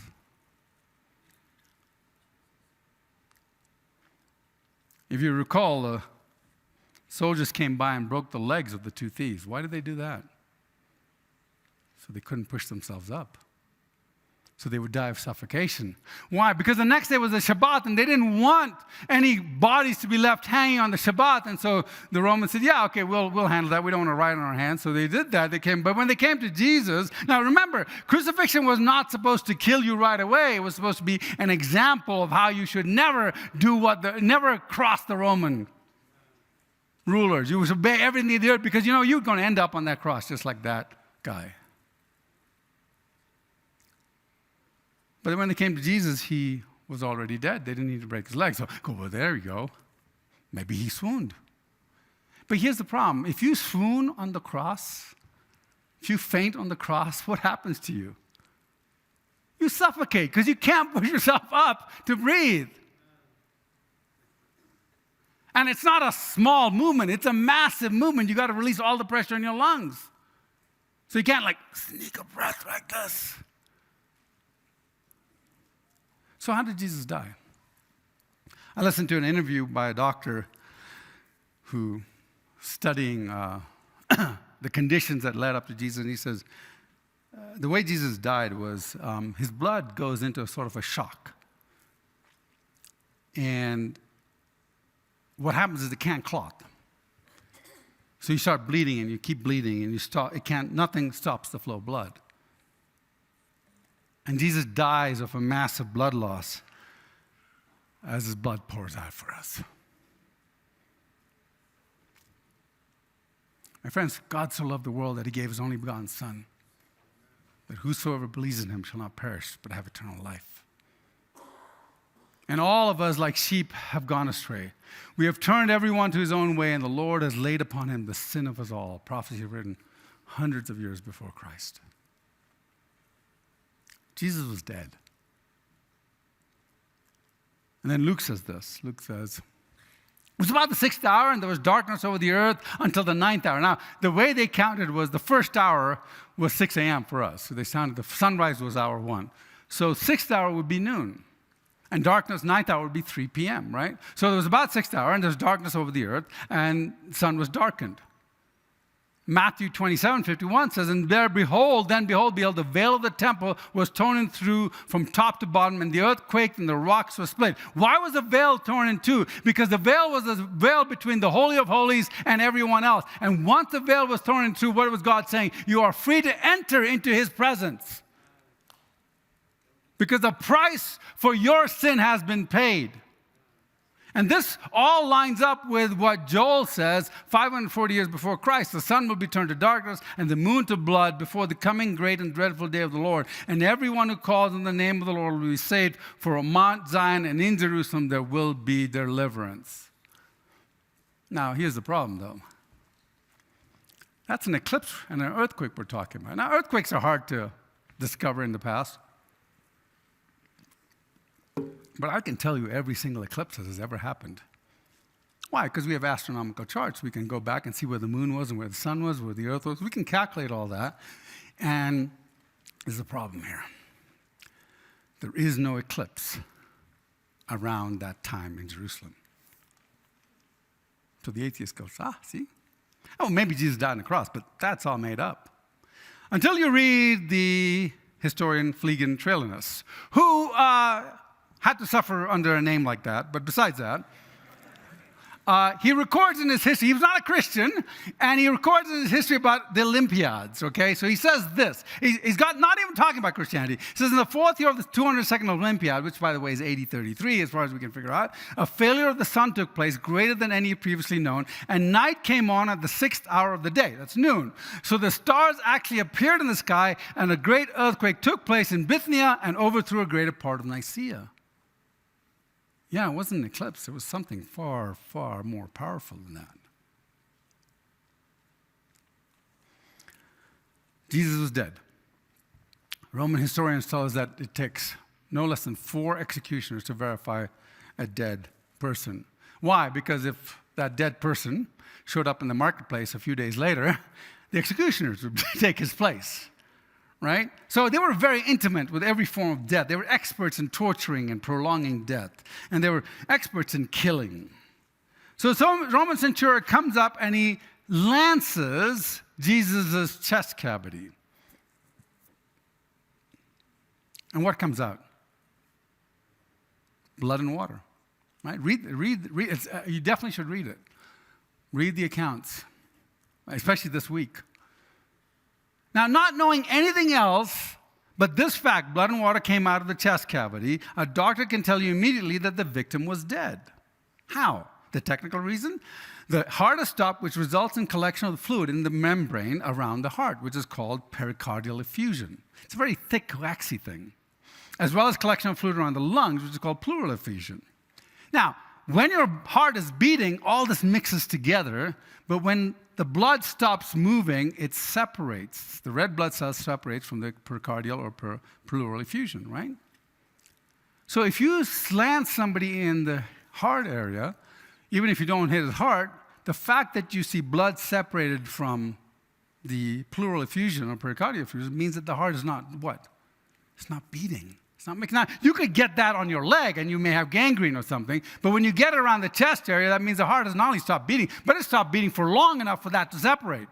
If you recall, the soldiers came by and broke the legs of the 2 thieves. Why did they do that? So they couldn't push themselves up. So they would die of suffocation. Why? Because the next day was the Shabbat, and they didn't want any bodies to be left hanging on the Shabbat. And so the Romans said, yeah, okay, we'll handle that. We don't want to write on our hands. So they did that. But when they came to Jesus, now remember, crucifixion was not supposed to kill you right away. It was supposed to be an example of how you should never never cross the Roman rulers. You should obey everything they did because, you're going to end up on that cross just like that guy. But when they came to Jesus, he was already dead. They didn't need to break his legs. So, well, there you go. Maybe he swooned. But here's the problem. If you swoon on the cross, if you faint on the cross, what happens to you? You suffocate because you can't push yourself up to breathe. And it's not a small movement. It's a massive movement. You got to release all the pressure in your lungs. So you can't sneak a breath like this. So how did Jesus die? I listened to an interview by a doctor who studying the conditions that led up to Jesus, and he says, the way Jesus died was his blood goes into a sort of a shock. And what happens is it can't clot. So you start bleeding and you keep bleeding and nothing stops the flow of blood. And Jesus dies of a massive blood loss as his blood pours out for us. My friends, God so loved the world that he gave his only begotten Son, that whosoever believes in him shall not perish, but have eternal life. And all of us, like sheep, have gone astray. We have turned everyone to his own way, and the Lord has laid upon him the sin of us all. Prophecy written hundreds of years before Christ. Jesus was dead. And then Luke says this. Luke says, it was about the 6th hour, and there was darkness over the earth until the 9th hour. Now, the way they counted was the first hour was 6 a.m. for us. So they sounded the sunrise was hour 1. So 6th hour would be noon. And darkness, 9th hour would be 3 p.m., right? So there was about 6th hour, and there was darkness over the earth, and the sun was darkened. Matthew 27:51 says, and there, behold, the veil of the temple was torn in two from top to bottom, and the earth quaked and the rocks were split. Why was the veil torn in two? Because the veil was the veil between the Holy of Holies and everyone else. And once the veil was torn in two, what was God saying? You are free to enter into his presence. Because the price for your sin has been paid. And this all lines up with what Joel says 540 years before Christ. The sun will be turned to darkness and the moon to blood before the coming great and dreadful day of the Lord. And everyone who calls on the name of the Lord will be saved. For on Mount Zion and in Jerusalem there will be deliverance. Now, here's the problem, though. That's an eclipse and an earthquake we're talking about. Now, earthquakes are hard to discover in the past. But I can tell you every single eclipse that has ever happened. Why? Because we have astronomical charts. We can go back and see where the moon was and where the sun was, where the earth was. We can calculate all that. And there's a problem here. There is no eclipse around that time in Jerusalem. So the atheist goes, see? Oh, maybe Jesus died on the cross, but that's all made up. Until you read the historian Phlegon Trailinus, who had to suffer under a name like that, but besides that, he records in his history, he was not a Christian, and he records in his history about the Olympiads, okay? So he says this. He's got not even talking about Christianity. He says, in the fourth year of the 202nd Olympiad, which, by the way, is AD 33, as far as we can figure out, a failure of the sun took place greater than any previously known, and night came on at the 6th hour of the day. That's noon. So the stars actually appeared in the sky, and a great earthquake took place in Bithynia and overthrew a greater part of Nicaea. Yeah, it wasn't an eclipse. It was something far, far more powerful than that. Jesus was dead. Roman historians tell us that it takes no less than 4 executioners to verify a dead person. Why? Because if that dead person showed up in the marketplace a few days later, the executioners would take his place. Right? So they were very intimate with every form of death. They were experts in torturing and prolonging death. And they were experts in killing. So some Roman centurion comes up and he lances Jesus' chest cavity. And what comes out? Blood and water. Right? Read you definitely should read it. Read the accounts, especially this week. Now, not knowing anything else but this fact, blood and water came out of the chest cavity, a doctor can tell you immediately that the victim was dead. How? The technical reason? The heart has stopped, which results in collection of the fluid in the membrane around the heart, which is called pericardial effusion. It's a very thick, waxy thing, as well as collection of fluid around the lungs, which is called pleural effusion. Now, when your heart is beating, all this mixes together, but when the blood stops moving, it separates. The red blood cells separate from the pericardial or pleural effusion, right? So if you slant somebody in the heart area, even if you don't hit his heart, the fact that you see blood separated from the pleural effusion or pericardial effusion means that the heart is not what? It's not beating. It's not making. Now, you could get that on your leg and you may have gangrene or something, but when you get it around the chest area, that means the heart has not only stopped beating, but it stopped beating for long enough for that to separate,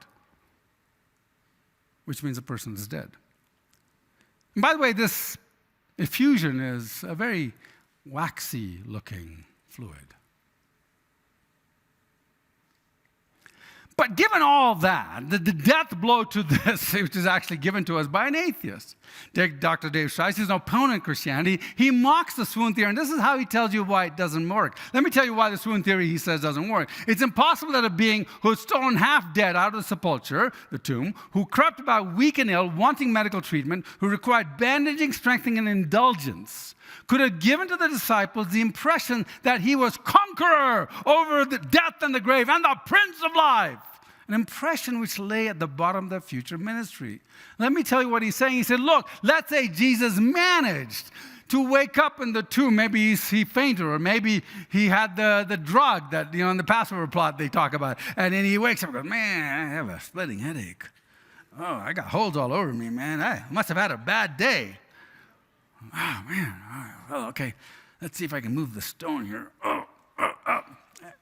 which means the person is dead. And by the way, this effusion is a very waxy-looking fluid. But given all that, the death blow to this, which is actually given to us by an atheist, Dr. Dave Strauss, he's an opponent of Christianity. He mocks the swoon theory, and this is how he tells you why it doesn't work. Let me tell you why the swoon theory, he says, doesn't work. It's impossible that a being who is stolen half dead out of the sepulchre, the tomb, who crept about weak and ill, wanting medical treatment, who required bandaging, strengthening, and indulgence, could have given to the disciples the impression that he was conqueror over the death and the grave and the Prince of Life. An impression which lay at the bottom of their future ministry. Let me tell you what he's saying. He said, look, let's say Jesus managed to wake up in the tomb. Maybe he fainted, or maybe he had the drug that, in the Passover plot they talk about. And then he wakes up and goes, man, I have a splitting headache. Oh, I got holes all over me, man. I must have had a bad day. Oh, man. Well, okay. Let's see if I can move the stone here. Oh.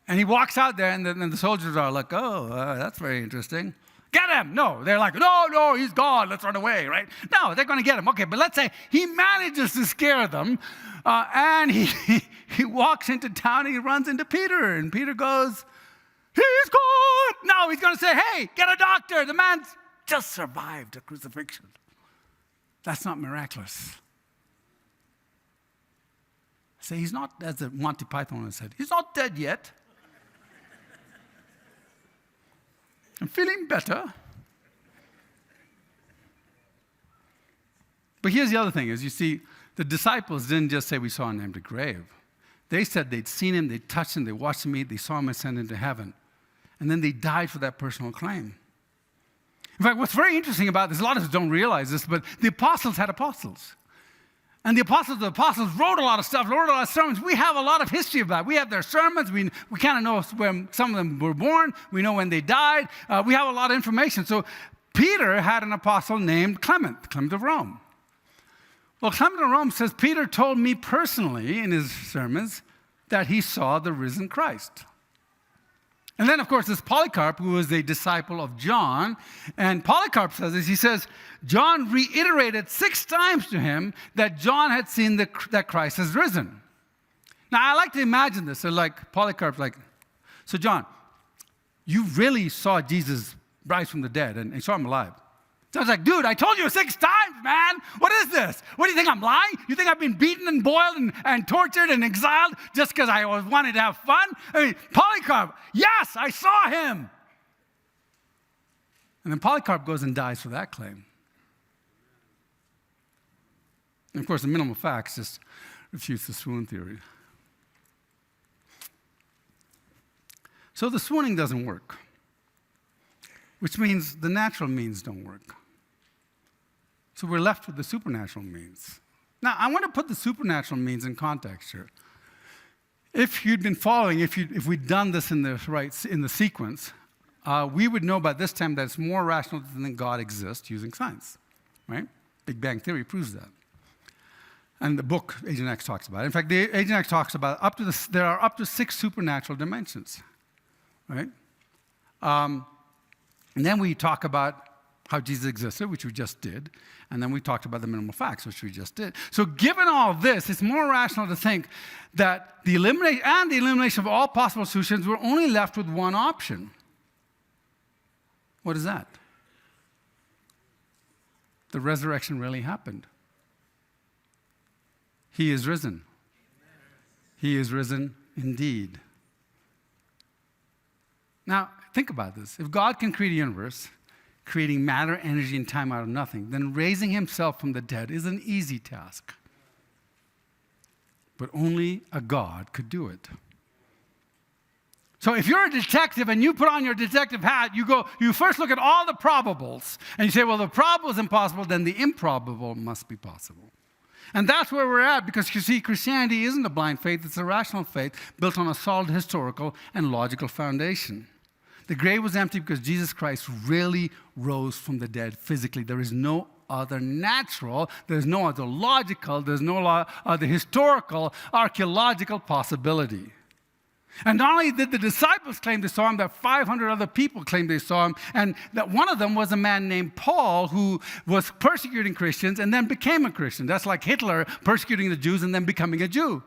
And he walks out there, and the soldiers are like, oh, that's very interesting. Get him! No, they're like, no, he's gone. Let's run away, right? No, they're going to get him. Okay, but let's say he manages to scare them, and he walks into town, and he runs into Peter, and Peter goes, he's gone! No, he's going to say, hey, get a doctor. The man's just survived a crucifixion. That's not miraculous. Say, he's not, as the Monty Python has said, he's not dead yet. I'm feeling better. But here's the other thing, is you see, the disciples didn't just say we saw an empty grave. They said they'd seen him, they touched him, they watched him eat, they saw him ascend into heaven. And then they died for that personal claim. In fact, what's very interesting about this, a lot of us don't realize this, but the apostles had apostles. And the apostles wrote a lot of stuff, wrote a lot of sermons. We have a lot of history about it. We have their sermons. We kind of know when some of them were born. We know when they died. We have a lot of information. So Peter had an apostle named Clement of Rome. Well, Clement of Rome says, Peter told me personally in his sermons that he saw the risen Christ. And then, of course, there's Polycarp, who was a disciple of John. And Polycarp says this. He says, John reiterated 6 times to him that John had seen that Christ has risen. Now, I like to imagine this. So, like, Polycarp's like, so John, you really saw Jesus rise from the dead and you saw him alive. So I was like, dude, I told you 6 times, man. What is this? What do you think, I'm lying? You think I've been beaten and boiled and tortured and exiled just because I wanted to have fun? I mean, Polycarp, yes, I saw him. And then Polycarp goes and dies for that claim. And of course, the minimal facts just refutes the swoon theory. So the swooning doesn't work, which means the natural means don't work. So we're left with the supernatural means. Now, I want to put the supernatural means in context here. If you'd been following, if we'd done this in the sequence, we would know by this time that it's more rational to think God exists using science, right? Big Bang Theory proves that. And the book Agent X talks about it. In fact, the Agent X talks about there are up to 6 supernatural dimensions, right? And then we talk about how Jesus existed, which we just did. And then we talked about the minimal facts, which we just did. So given all this, it's more rational to think that the elimination of all possible solutions, we're only left with one option. What is that? The resurrection really happened. He is risen. He is risen indeed. Now, think about this. If God can create a universe, creating matter, energy, and time out of nothing, then raising himself from the dead is an easy task. But only a God could do it. So if you're a detective and you put on your detective hat, you first look at all the probables, and you say, well, the probable is impossible, then the improbable must be possible. And that's where we're at, because you see, Christianity isn't a blind faith, it's a rational faith built on a solid historical and logical foundation. The grave was empty because Jesus Christ really rose from the dead physically. There is no other natural, there's no other logical, there's no other historical, archaeological possibility. And not only did the disciples claim they saw him, that 500 other people claimed they saw him, and that one of them was a man named Paul who was persecuting Christians and then became a Christian. That's like Hitler persecuting the Jews and then becoming a Jew.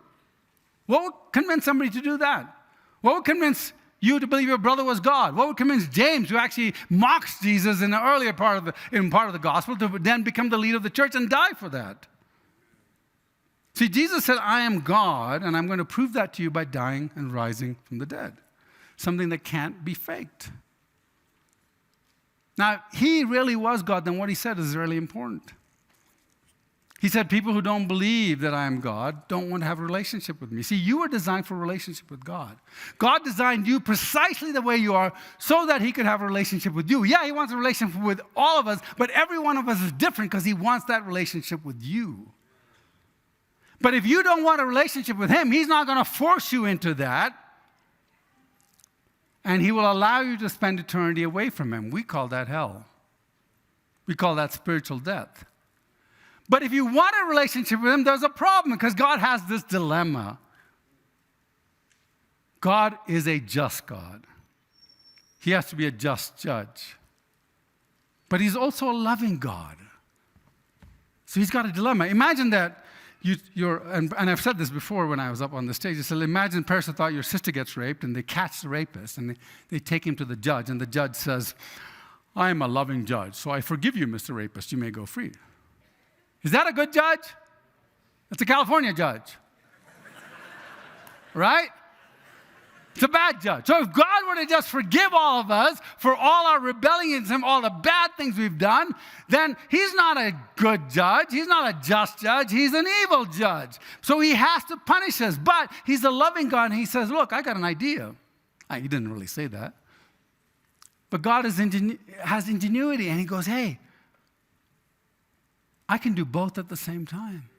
What would convince somebody to do that? What would convince you to believe your brother was God? What would convince James, who actually mocks Jesus in the earlier part of the gospel, to then become the leader of the church and die for that? See, Jesus said, I am God, and I'm going to prove that to you by dying and rising from the dead. Something that can't be faked. Now, he really was God, then what he said is really important. He said, people who don't believe that I am God don't want to have a relationship with me. See, you were designed for a relationship with God. God designed you precisely the way you are so that he could have a relationship with you. Yeah, he wants a relationship with all of us, but every one of us is different because he wants that relationship with you. But if you don't want a relationship with him, he's not going to force you into that. And he will allow you to spend eternity away from him. We call that hell. We call that spiritual death. But if you want a relationship with him, there's a problem, because God has this dilemma. God is a just God. He has to be a just judge. But he's also a loving God. So he's got a dilemma. Imagine that and I've said this before when I was up on the stage. I said, imagine a person thought your sister gets raped, and they catch the rapist, and they take him to the judge, and the judge says, I am a loving judge, so I forgive you, Mr. Rapist. You may go free. Is that a good judge? That's a California judge. Right? It's a bad judge. So if God were to just forgive all of us for all our rebellion against him, all the bad things we've done, then he's not a good judge. He's not a just judge. He's an evil judge. So he has to punish us. But he's a loving God, and he says, look, I got an idea. He didn't really say that. But God has ingenuity, and he goes, hey, I can do both at the same time.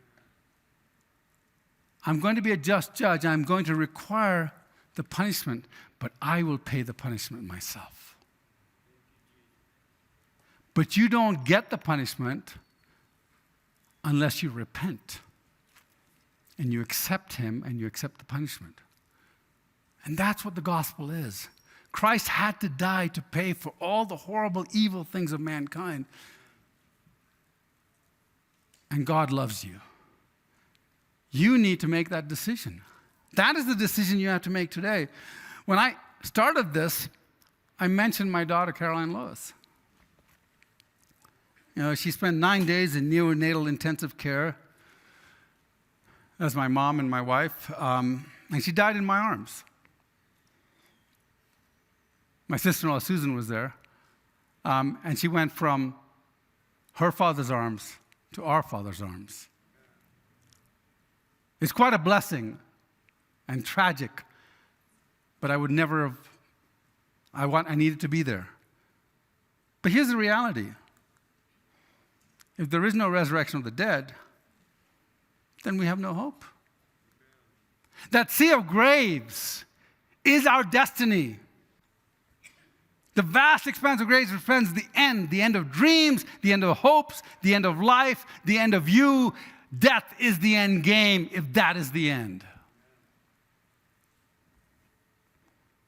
I'm going to be a just judge. I'm going to require the punishment, but I will pay the punishment myself. But you don't get the punishment unless you repent and you accept him and you accept the punishment. And that's what the gospel is. Christ had to die to pay for all the horrible, evil things of mankind. And God loves you. You need to make that decision. That is the decision you have to make today. When I started this, I mentioned my daughter, Caroline Lois. She spent 9 days in neonatal intensive care as my mom and my wife, and she died in my arms. My sister-in-law, Susan, was there, and she went from her father's arms to our father's arms. It's quite a blessing and tragic, but I would never have, I needed to be there. But here's the reality. If there is no resurrection of the dead, then we have no hope. That sea of graves is our destiny. The vast expanse of graves represents the end of dreams, the end of hopes, the end of life, the end of you. Death is the end game if that is the end.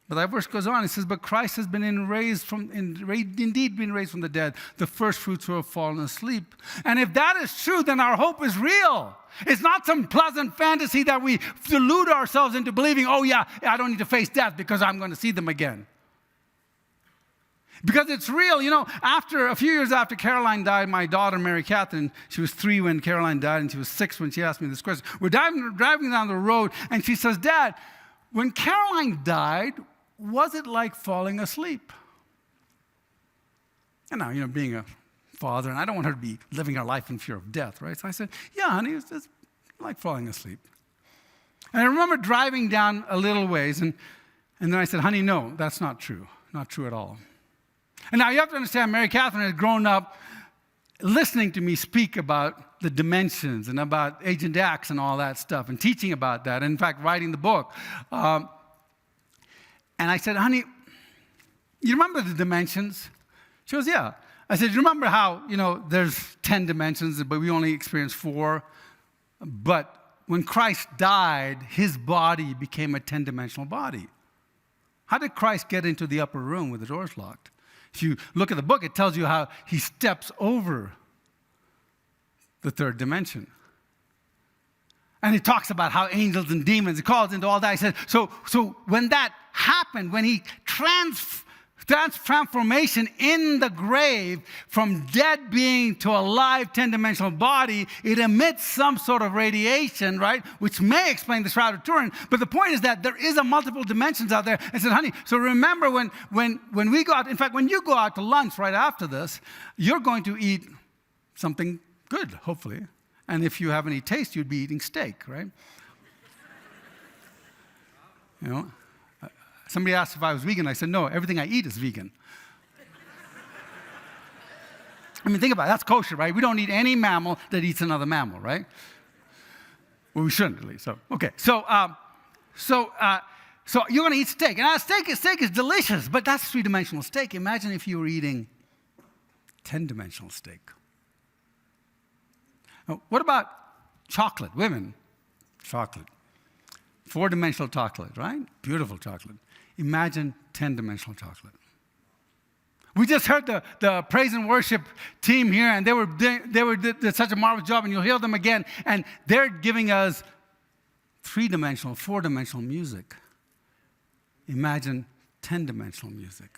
But that verse goes on. It says, but Christ has been indeed been raised from the dead, the first fruits who have fallen asleep. And if that is true, then our hope is real. It's not some pleasant fantasy that we delude ourselves into believing, oh yeah, I don't need to face death because I'm going to see them again. Because it's real. After a few years after Caroline died, my daughter, Mary Catherine, she was 3 when Caroline died, and she was 6 when she asked me this question. We're driving down the road, and she says, Dad, when Caroline died, was it like falling asleep? And now, being a father, and I don't want her to be living her life in fear of death, right? So I said, yeah, honey, it's just like falling asleep. And I remember driving down a little ways, and then I said, honey, no, that's not true. Not true at all. And now you have to understand, Mary Catherine has grown up listening to me speak about the dimensions and about Agent X and all that stuff and teaching about that, and in fact, writing the book. And I said, honey, you remember the dimensions? She goes, yeah. I said, you remember how, there's 10 dimensions, but we only experience 4? But when Christ died, his body became a 10-dimensional body. How did Christ get into the upper room with the doors locked? If you look at the book, it tells you how he steps over the 3rd dimension. And it talks about how angels and demons, it calls into all that. He said, so when that happened, when he transformation in the grave from dead being to a live 10-dimensional body, it emits some sort of radiation, right? Which may explain the Shroud of Turin. But the point is that there is a multiple dimensions out there. I said, honey, so remember when we go out, in fact, when you go out to lunch right after this, you're going to eat something good, hopefully. And if you have any taste, you'd be eating steak, right? Somebody asked if I was vegan. I said, no, everything I eat is vegan. Think about it. That's kosher, right? We don't eat any mammal that eats another mammal, right? Well, we shouldn't, at least. So, okay. So you're going to eat steak. And steak is delicious, but that's 3-dimensional steak. Imagine if you were eating 10-dimensional steak. Now, what about chocolate? Women, chocolate. 4-dimensional chocolate, right? Beautiful chocolate. Imagine 10-dimensional chocolate. We just heard the praise and worship team here, and they did such a marvelous job, and you'll hear them again, and they're giving us 3-dimensional, 4-dimensional music. Imagine 10-dimensional music.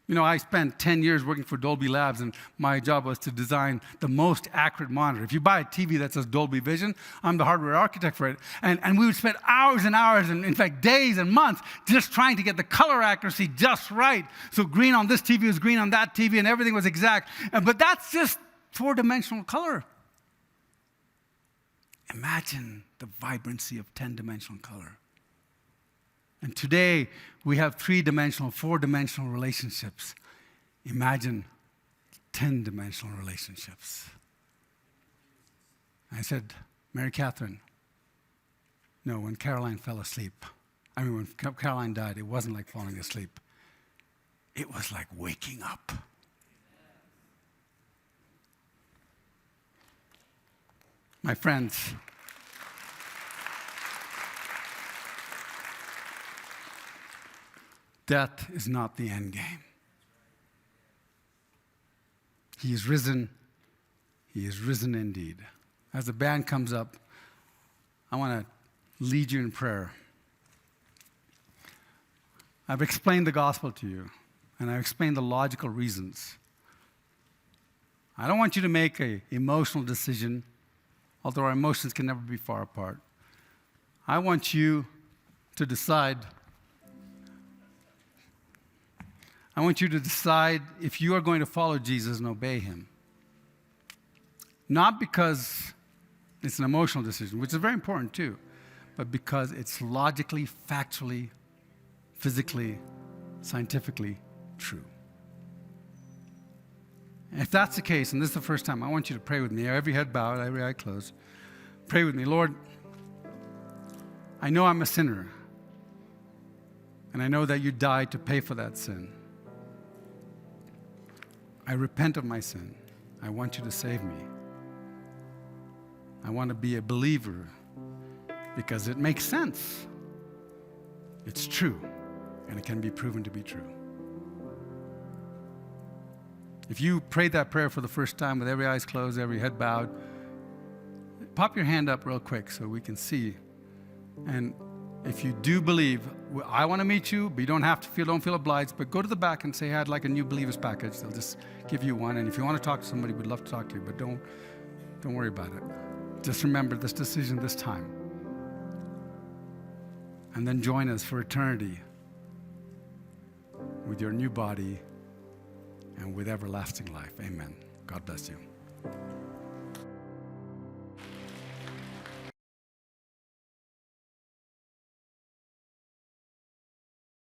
I spent 10 years working for Dolby Labs, and my job was to design the most accurate monitor. If you buy a TV that says Dolby Vision, I'm the hardware architect for it. And we would spend hours and hours, and in fact, days and months, just trying to get the color accuracy just right. So green on this TV was green on that TV, and everything was exact. But that's just 4-dimensional color. Imagine the vibrancy of 10-dimensional color. And today, we have 3-dimensional, 4-dimensional relationships. Imagine 10-dimensional relationships. I said, Mary Catherine, no, when Caroline fell asleep, when Caroline died, it wasn't like falling asleep. It was like waking up. My friends, death is not the end game. He is risen. He is risen indeed. As the band comes up, I want to lead you in prayer. I've explained the gospel to you, and I've explained the logical reasons. I don't want you to make an emotional decision, although our emotions can never be far apart. I want you to decide. I want you to decide if you are going to follow Jesus and obey him. Not because it's an emotional decision, which is very important too, but because it's logically, factually, physically, scientifically true. And if that's the case, and this is the first time, I want you to pray with me. Every head bowed, every eye closed. Pray with me. Lord, I know I'm a sinner, and I know that you died to pay for that sin. I repent of my sin. I want you to save me. I want to be a believer because it makes sense. It's true, and it can be proven to be true. If you prayed that prayer for the first time with every eyes closed, every head bowed, pop your hand up real quick so we can see. And if you do believe, I want to meet you, but you don't have to don't feel obliged, but go to the back and say, I'd like a new believers package. They'll just give you one. And if you want to talk to somebody, we'd love to talk to you, but don't worry about it. Just remember this decision this time. And then join us for eternity with your new body and with everlasting life. Amen. God bless you.